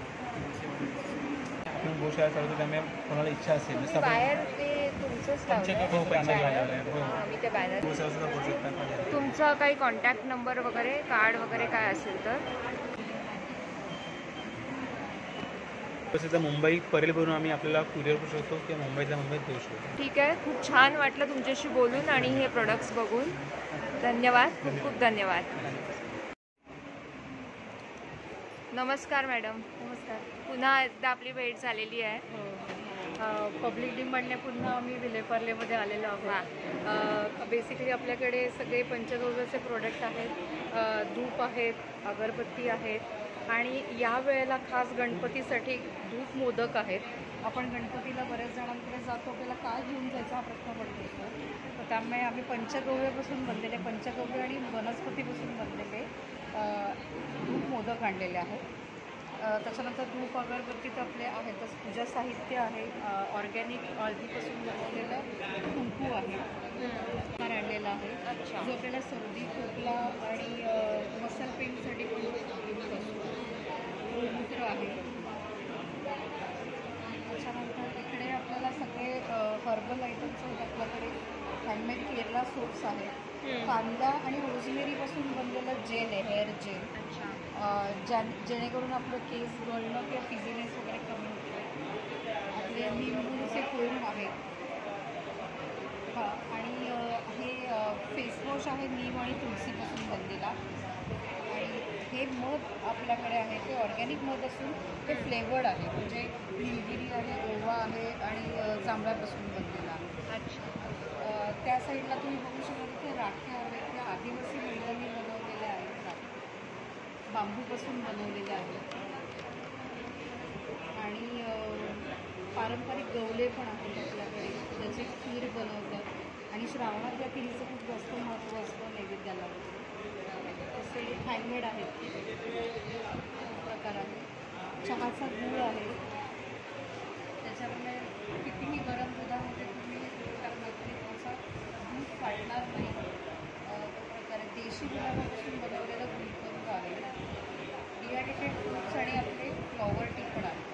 आपण गोशाळा चालवतो त्यामुळे कोणाला इच्छा असेल
बाहेर ते तुमचंच तुमचा काही कॉन्टॅक्ट नंबर वगैरे, कार्ड वगैरे काय असेल तर
तसं मुंबई परेलवरून आम्ही आपल्याला कुरिअर करू शकतो किंवा मुंबईतल्या मुंबईत देऊ शकतो.
ठीक आहे. खूप छान वाटलं तुमच्याशी बोलून आणि हे प्रोडक्ट्स बघून. धन्यवाद, खूप खूप धन्यवाद.
नमस्कार मॅडम.
नमस्कार. पुन्हा एकदा आपली भेट झालेली आहे.
पब्लिक डिमांडने पुन्हा आम्ही विलेपार्लेमध्ये आलेलो आहोत. बेसिकली आपल्याकडे सगळे पंचगव्याचे प्रोडक्ट आहेत, धूप आहेत, अगरबत्ती आहेत आणि या वेळेला खास गणपतीसाठी धूप मोदक आहेत. आपण गणपतीला बऱ्याच जणांकडे जातो, आपल्याला काय घेऊन जायचा हा प्रश्न पडतो. तर त्यामुळे आम्ही पंचगव्यापासून बनलेले, पंचगव्य आणि वनस्पतीपासून बनलेले धूप मोदक आणलेले आहेत. त्याच्यानंतर धूप अगरबत्ती तर आपले आहेतच, पूजा साहित्य आहे, ऑर्गॅनिक हळदीपासून बनवलेलं कुंकू आहे, आणलेला आहे जो आपल्याला सर्दी, खोकला आणि मसल पेनसाठी पण यूज असतो. गोमूत्र आहे. त्याच्यानंतर इकडे आपल्याला सगळे हर्बल आयटम्स आहेत. आपल्याकडे हँडमेड केरला सोप्स आहेत. कांदा आणि रोजमेरीपासून बनलेलं जेल आहे, हेअर जेल, जेणेकरून आपलं केस गळणं किंवा फिझिनेस वगैरे कमी होतं. आपले निंबूचे कोंब आहेत. हां आणि हे फेसवॉश आहे नीम आणि तुळशीपासून बनलेला. आणि हे मध आपल्याकडे आहे ते ऑर्गॅनिक मध असून ते फ्लेवर्ड आहे, म्हणजे निलगिरी आहे, ओवा आहे आणि जांभळापासून बनलेला आहे.
अच्छा.
त्या साईडला तुम्ही बघू शकाल की राख्या आहेत त्या आदिवासी महिलांनी बनवलेल्या आहेत, राख्या बांबूपासून बनवलेल्या आहेत. आणि पारंपरिक गवले पण आहेत आपल्याकडे, त्याचे खीर बनवतात आणि श्रावणात त्या खिरीचं खूप जास्त महत्त्व असतं नैवेद्याला वगैरे. तसे हँडमेड आहेत प्रकार आहे. चहाचा गूळ आहे, त्याच्यामुळे कितीही गरम दुधामध्ये तुम्ही टाकलं तरी त्याचा दूध फाटणार नाही. तो प्रकारे देशी गुलाबापासून बनवलेलं गुलकंद आहे. डिहायड्रेटेड फ्रूट्स आणि आपले फ्लॉवर टी पण आहे.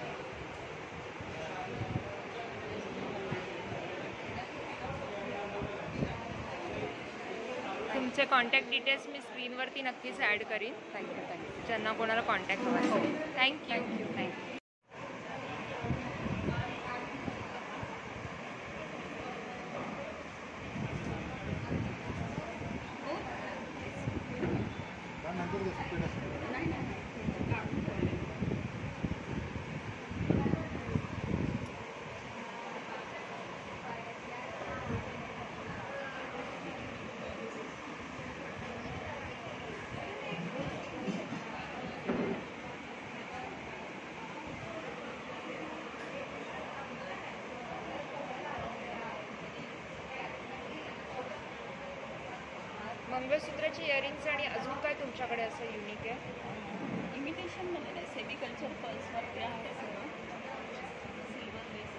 तुमचे कॉन्टॅक्ट डिटेल्स मी स्क्रीनवरती नक्कीच ॲड करीन. थँक्यू. ज्यांना कोणाला कॉन्टॅक्ट हवा असेल. थँक्यू. मंगळसूत्राचे इयरिंग्स आणि अजून काय तुमच्याकडे असं युनिक आहे?
इमिटेशनमध्ये नाही, सेमी कल्चर पर्ल्सवरती आहे सगळं. सिल्वर बेस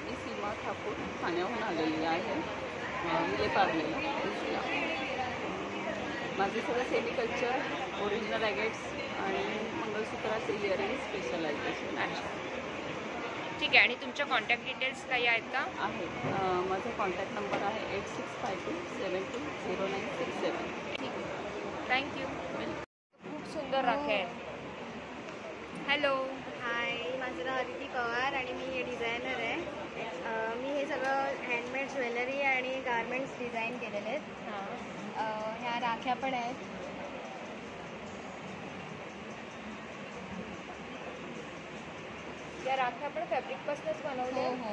मी सीमा ठाकूर ठाण्याहून आलेली आहे, विलेपार्लेला. माझे सगळं सेमी कल्चर, ओरिजिनल ॲगेट्स आणि मंगळसूत्राचे इयरिंग स्पेशलायझेशन आहे.
ठीक आहे. आणि तुमच्या कॉन्टॅक्ट डिटेल्स काही आहेत का?
आहे. माझा कॉन्टॅक्ट नंबर आहे 8652720967.
ठीक आहे. थँक्यू. खूप सुंदर राख्या आहेत. हॅलो.
हाय, माझं नाव अदिती पवार आणि मी हे डिझायनर आहे. मी हे सगळं हँडमेड ज्वेलरी आणि गारमेंट्स डिझाईन केलेले आहेत. ह्या राख्या पण आहेत.
या राख्या पण फॅब्रिकपासूनच बनवल्या?
हो.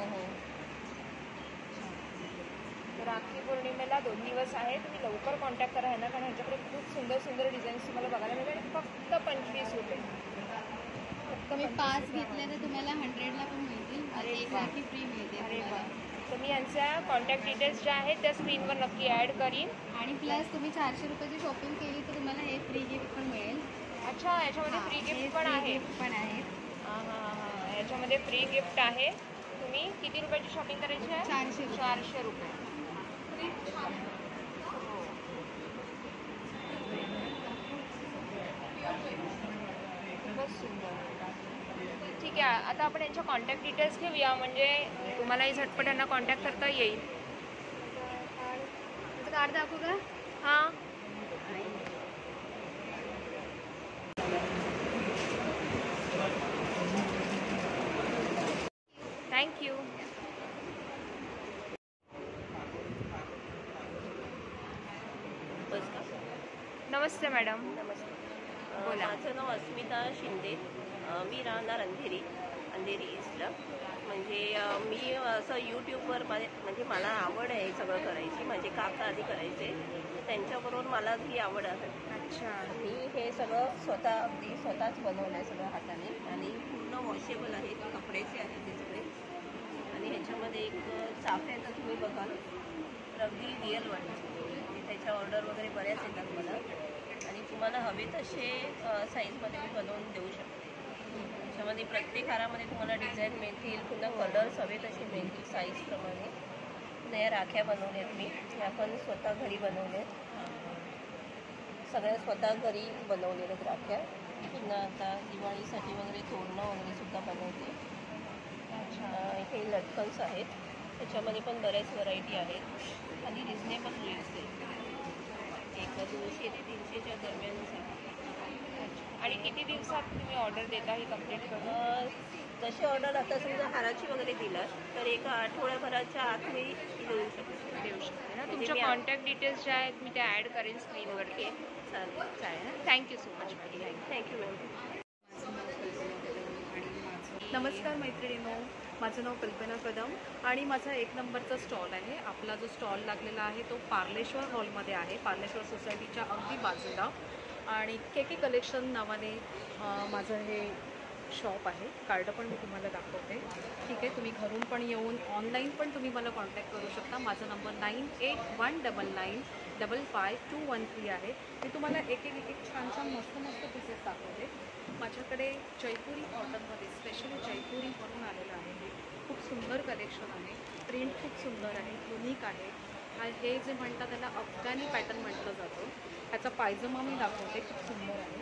राखी पौर्णिमेला 2 दिवस आहे. तुम्ही लवकर कॉन्टॅक्ट करा ह्यांना, कारण ह्यांच्याकडे खूप सुंदर सुंदर डिझाईन्स तुम्हाला बघायला मिळेल. आणि फक्त 25 रुपये.
तुम्ही 5 घेतले तर तुम्हाला 100ला पण मिळतील.
अरे
एक
वा.
राखी फ्री मिळते.
अरे वा. तर मी यांच्या कॉन्टॅक्ट डिटेल्स ज्या आहेत त्या स्क्रीनवर नक्की ॲड करीन.
आणि प्लस तुम्ही 400 रुपयाची शॉपिंग केली तर तुम्हाला हे फ्री गिफ्ट पण मिळेल.
अच्छा, याच्यामध्ये फ्री गिफ्ट पण आहे?
पण आहेत.
हां. याच्यामध्ये फ्री गिफ्ट आहे. तुम्ही किती रुपयाची शॉपिंग करायची आहे? 400 रुपये. खूपच सुंदर. ठीक आहे. आता आपण यांच्या कॉन्टॅक्ट डिटेल्स घेऊया, म्हणजे तुम्हालाही झटपट यांना कॉन्टॅक्ट करता येईल.
कार्ड दाखवू का?
हां. थँक्यू. नमस्ते मॅडम.
नमस्ते.
बोला.
माझं नाव अस्मिता शिंदे. मी राहणार अंधेरी ईस्टला. म्हणजे मी असं यूट्यूबवर म्हणजे मला आवड आहे सगळं करायची. माझे काका आधी करायचे, त्यांच्याबरोबर मला ही आवड आहे.
अच्छा.
मी हे सगळं स्वतःच बनवलं आहे सगळं हाताने. आणि पूर्ण वॉशेबल आहेत, कपड्याचे आहेत ते सगळे. आणि ह्याच्यामध्ये एक चाफ्याचं तुम्ही बघाल तर अगदी रिअल वाटतं. त्याच्या ऑर्डर वगैरे बऱ्याच येतात मला. आणि तुम्हाला हवे तसे साईजमध्ये मी बनवून देऊ शकते. त्याच्यामध्ये प्रत्येक हारामध्ये तुम्हाला डिझाईन मिळतील, पुन्हा कलर्स हवे तसे मिळतील साईजप्रमाणे. पुन्हा या राख्या बनवल्यात मी, ह्या पण स्वतः घरी बनवल्यात. सगळ्या स्वतः घरी बनवलेल्यात राख्या. पुन्हा आता दिवाळीसाठी वगैरे तोरणं वगैरे सुद्धा बनवते. हे लटकन्स आहेत, त्याच्यामध्ये पण बऱ्याच व्हरायटी आहेत आणि रिजनेबल रेट्स आहेत. एक 200 ते 300च्या दरम्यानच आहे.
आणि किती दिवसात तुम्ही ऑर्डर देता ही कंप्लीट करून?
जशी ऑर्डर आता समजा हाराची वगैरे दिलात तर एका आठवड्याभराच्या आत मी देऊ शकते
ना. तुमच्या कॉन्टॅक्ट डिटेल्स ज्या आहेत मी त्या ॲड करेन स्क्रीनवरती. चालेल ना. Thank you so much.
Thank you ma'am.
नमस्कार मैत्रिणींनो, माझं नाव कल्पना कदम आणि माझा 1 नंबरचा स्टॉल आहे. आपला जो स्टॉल लागलेला आहे तो पार्लेश्वर हॉलमध्ये आहे, पार्लेश्वर सोसायटीच्या अगदी बाजूला. आणि के कलेक्शन नावाने माझं हे शॉप आहे. कार्ड पण मी तुम्हाला दाखवते. ठीक आहे, तुम्ही घरून पण येऊन ऑनलाईन पण तुम्ही मला कॉन्टॅक्ट करू शकता. माझा नंबर 9819955213 आहे. मी तुम्हाला एक छान छान मस्त पीसेस दाखवते. माझ्याकडे जयपुरी कॉटनमध्ये स्पेशली जयपुरी म्हणून आलेलं आहे. हे खूप सुंदर कलेक्शन आहे. प्रिंट खूप सुंदर आहे, युनिक आहे. हे जे म्हणतात त्याला अफगाणी पॅटर्न म्हटलं जातं. ह्याचा पायजमा मी दाखवते, खूप सुंदर आहे.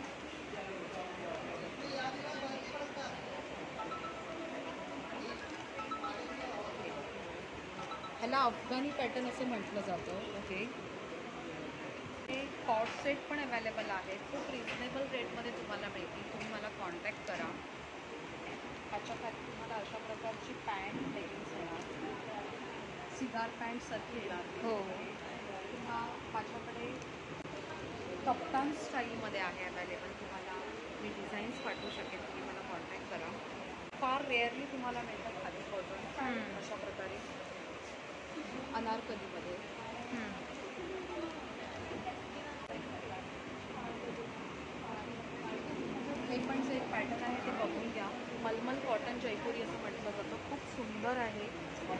ह्याला अफगाणी पॅटर्न असं म्हटलं जातं. ओके, हे कॉट सेट पण अवेलेबल आहेत. खूप रिजनेबल रेटमध्ये तुम्हाला मिळतील. तुम्ही मला कॉन्टॅक्ट करा. ह्याच्यासाठी तुम्हाला अशा प्रकारची पॅन्ट लेगिन्स येणार, सिगार पॅन्टसारखी येणार. हो, किंवा माझ्याकडे कप्तान स्टाईलमध्ये आहे अवेलेबल. तुम्हाला मी डिझाईन्स पाठवू शकेन, तुम्ही मला कॉन्टॅक्ट करा. फार रेअरली तुम्हाला मिळतात खाली कॉटन अशा प्रकारे अनारकलीमध्ये. हे पण जे एक पॅटर्न आहे ते बघून घ्या. मलमल कॉटन जयपुरी असं म्हटलं जातं. खूप सुंदर आहे.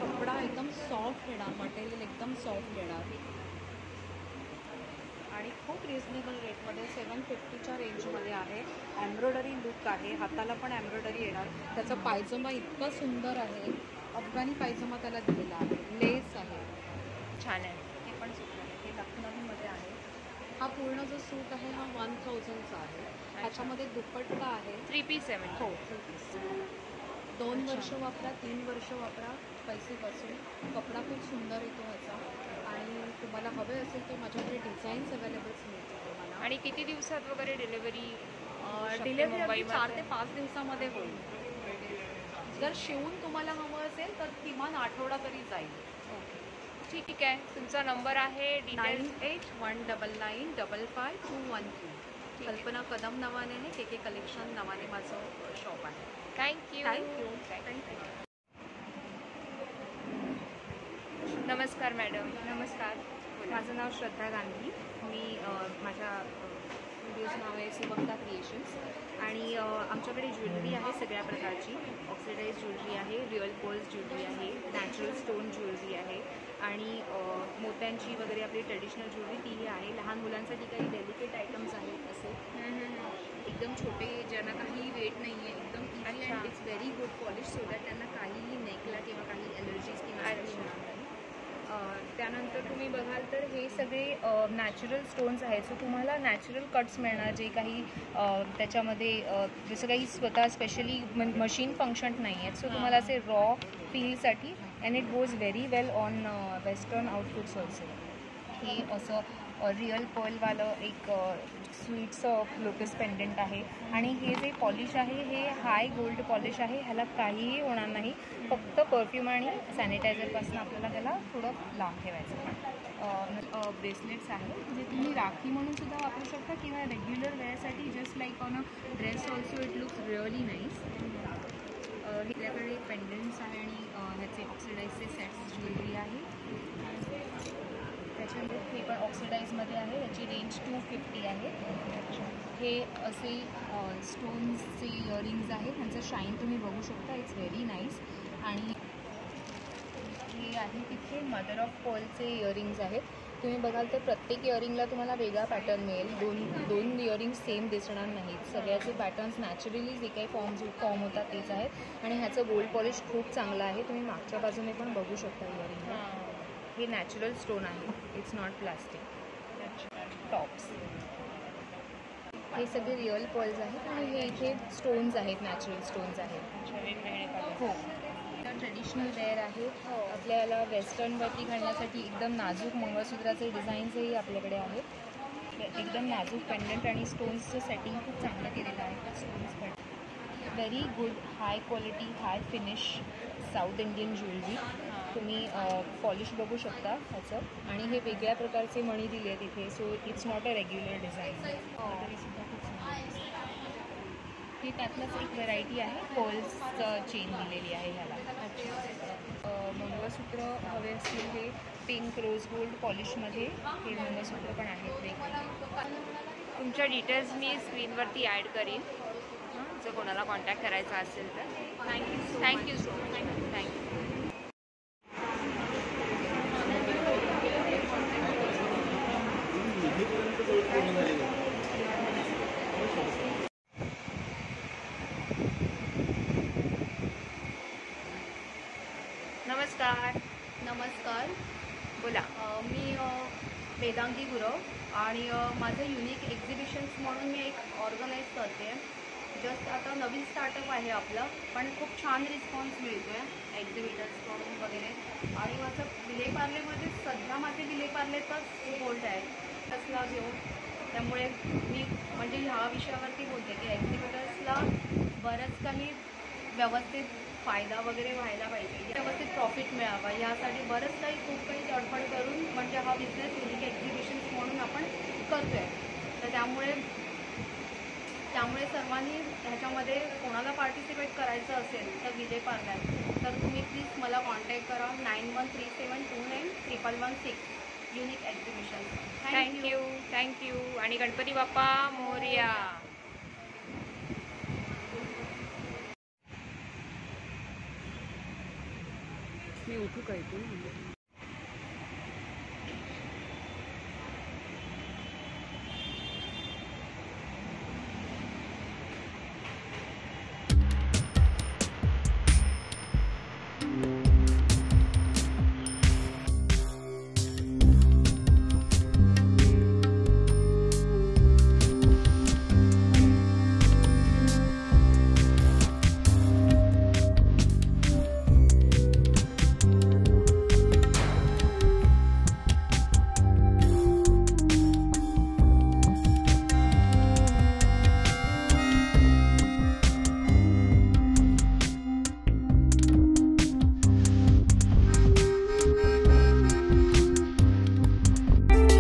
कपडा एकदम सॉफ्ट येणार, मटेरियल एकदम सॉफ्ट येणार आणि खूप रिजनेबल रेटमध्ये 750च्या रेंजमध्ये आहे. एम्ब्रॉयडरी लुक आहे, हाताला पण एम्ब्रॉयडरी येणार. त्याचा पायजमा इतका सुंदर आहे, अफगाणी पायजमा त्याला दिलेला आहे, लेस आहे, छान आहे. हे पण सुंदर आहे. हे लखनवीमध्ये आहे. हा पूर्ण जो सूट आहे हा 1000चा आहे. ह्याच्यामध्ये दुपट्टा आहे.
3 पीस आहे.
हो, 3 पीस. 2 वर्ष वापरा, 3 वर्ष वापरा, पैसे बसून. कपडा खूप सुंदर येतो ह्याचा. आणि तुम्हाला हवे असेल तर माझ्याकडे डिझाईन्स अवेलेबल्स मिळतील तुम्हाला.
आणि किती दिवसात वगैरे डिलिव्हरी?
4 ते 5 दिवसामध्ये होईल. जर शिवून तुम्हाला हवं असेल तर किमान आठवडा तरी जाईल.
ठीक आहे. तुमचा नंबर आहे
9819955213. कल्पना कदम नावाने आहे. के कलेक्शन नावाने माझं शॉप आहे.
थँक्यू. नमस्कार मॅडम.
नमस्कार, माझं नाव श्रद्धा गांधी. मी माझ्या व्हिडिओचं नाव आहे सुबक्ता क्रिएशन्स. आणि आमच्याकडे ज्वेलरी आहे सगळ्या प्रकारची. ऑक्सिडाइज ज्वेलरी आहे, रिअल पर्ल्स ज्वेलरी आहे, नॅचरल स्टोन ज्वेलरी आहे आणि मोत्यांची वगैरे आपली ट्रेडिशनल ज्वेलरी तीही आहे. लहान मुलांसाठी काही डेलिकेट आयटम्स आहेत असे एकदम छोटे, ज्यांना काही वेट नाही आहे, एकदम easy and it's very good polish, so that त्यांना काहीही नेकला किंवा काही ॲलर्जीज किंवा
त्यानंतर तुम्ही बघाल तर हे सगळे नॅचरल स्टोन्स आहेत. सो तुम्हाला नॅचरल कट्स मिळणार, जे काही त्याच्यामध्ये जसं काही स्वतः स्पेशली मशीन फंक्शन नाही आहेत. सो तुम्हाला असे रॉ फीलसाठी and it goes very well on western outfits also. हे असं रिअल पर्लवालं एक स्वीट्स लोटस पेंडंट आहे. आणि हे जे पॉलिश आहे हे हाय गोल्ड पॉलिश आहे. ह्याला काहीही होणार नाही, फक्त परफ्यूम आणि सॅनिटायझरपासून आपल्याला त्याला थोडं लांब ठेवायचं. ब्रेसलेट्स आहेत जे तुम्ही राखी म्हणून सुद्धा वापरू शकता किंवा रेग्युलर वेअरसाठी just like on a dress also it looks really nice. आपल्याकडे पेंडंट्स आहे आणि ह्याचे ऑक्सिडाईजचे सेट्स ज्वेलरी आहे. त्याच्यामध्ये हे पण ऑक्सिडाईजमध्ये आहे. याची रेंज 250 आहे. हे असे स्टोन्सचे इयरिंग्ज आहेत. ह्यांचं शाईन तुम्ही बघू शकता, इट्स व्हेरी नाईस. आणि हे आहे तिथे मदर ऑफ पर्लचे इयरिंग्ज आहेत. तुम्ही बघाल तर प्रत्येक इयरिंगला तुम्हाला वेगळा पॅटर्न मिळेल. दोन इयरिंग्स सेम दिसणार नाहीत. सगळ्याचे पॅटर्न्स नॅचरली जे काही फॉर्म होतात तेच आहेत. आणि ह्याचं गोल्ड पॉलिश खूप चांगलं आहे. तुम्ही मागच्या बाजूने पण बघू शकता इयरिंगला. हे नॅचरल स्टोन आहे, इट्स नॉट प्लास्टिक. टॉप्स हे सगळे रिअल पर्ल्स आहेत आणि हे इथे स्टोन्स आहेत, नॅचरल स्टोन्स आहेत. हो, ट्रेडिशनल वेअर आहे. आपल्याला वेस्टर्नवरती घालण्यासाठी एकदम नाजूक मंगळसूत्राचे डिझाईन्सही आपल्याकडे आहेत. एकदम नाजूक पेंडंट आणि स्टोन्सचं सेटिंग खूप चांगलं केलेलं आहे. स्टोन्स पण
व्हेरी गुड हाय क्वालिटी हाय फिनिश साऊथ इंडियन ज्वेलरी. तुम्ही पॉलिश बघू शकता ह्याचं, आणि हे वेगळ्या प्रकारचे मणी दिले आहेत इथे. So it's not a regular design. तरीसुद्धा खूप सुंदर दिसतं. ही त्यातलंच एक व्हेरायटी आहे. पर्ल्सचं चेन दिलेली आहे ह्याला. मंगळसूत्र हवे असतील हे पिंक रोज गोल्ड पॉलिशमध्ये हे मंगळसूत्र पण आहेत वेगवेगळे.
तुमच्या डिटेल्स मी स्क्रीनवरती ॲड करीन, जर कोणाला कॉन्टॅक्ट करायचा असेल तर. Thank you so much. थँक्यू. नमस्कार.
नमस्कार.
बोला.
मी वेदांगी गुरव आणि माझं युनिक एक्झिबिशन्स म्हणून मी एक ऑर्गनाईज करते. जस्ट आता नवीन स्टार्टअप आहे आपलं, पण खूप छान रिस्पॉन्स मिळतो आहे एक्झिबिटर्सकडून वगैरे. आणि माझं विलेपार्लेमध्ये सध्या माझे विलेपार्लेचाच बोल्ट आहे तसला घेऊन. त्यामुळे मी म्हणजे ह्या विषयावरती बोलते की एक्झिबिटर्सला बरंच काही व्यवस्थित फायदा वगैरे व्हायला पाहिजे, व्यवस्थित प्रॉफिट मिळावं यासाठी बरंच काही खूप काही तडफड करून म्हणजे हा बिझनेस युनिक एक्झिबिशन्स म्हणून आपण करतो आहे. तर त्यामुळे सर्वांनी ह्याच्यामध्ये कोणाला पार्टिसिपेट करायचं असेल तर विलेपार्ल्यात तर तुम्ही प्लीज मला कॉन्टॅक्ट करा. 9137299116 युनिक एक्झिबिशन.
थँक्यू. आणि गणपती बाप्पा मोरया.
मी उठू का इथून?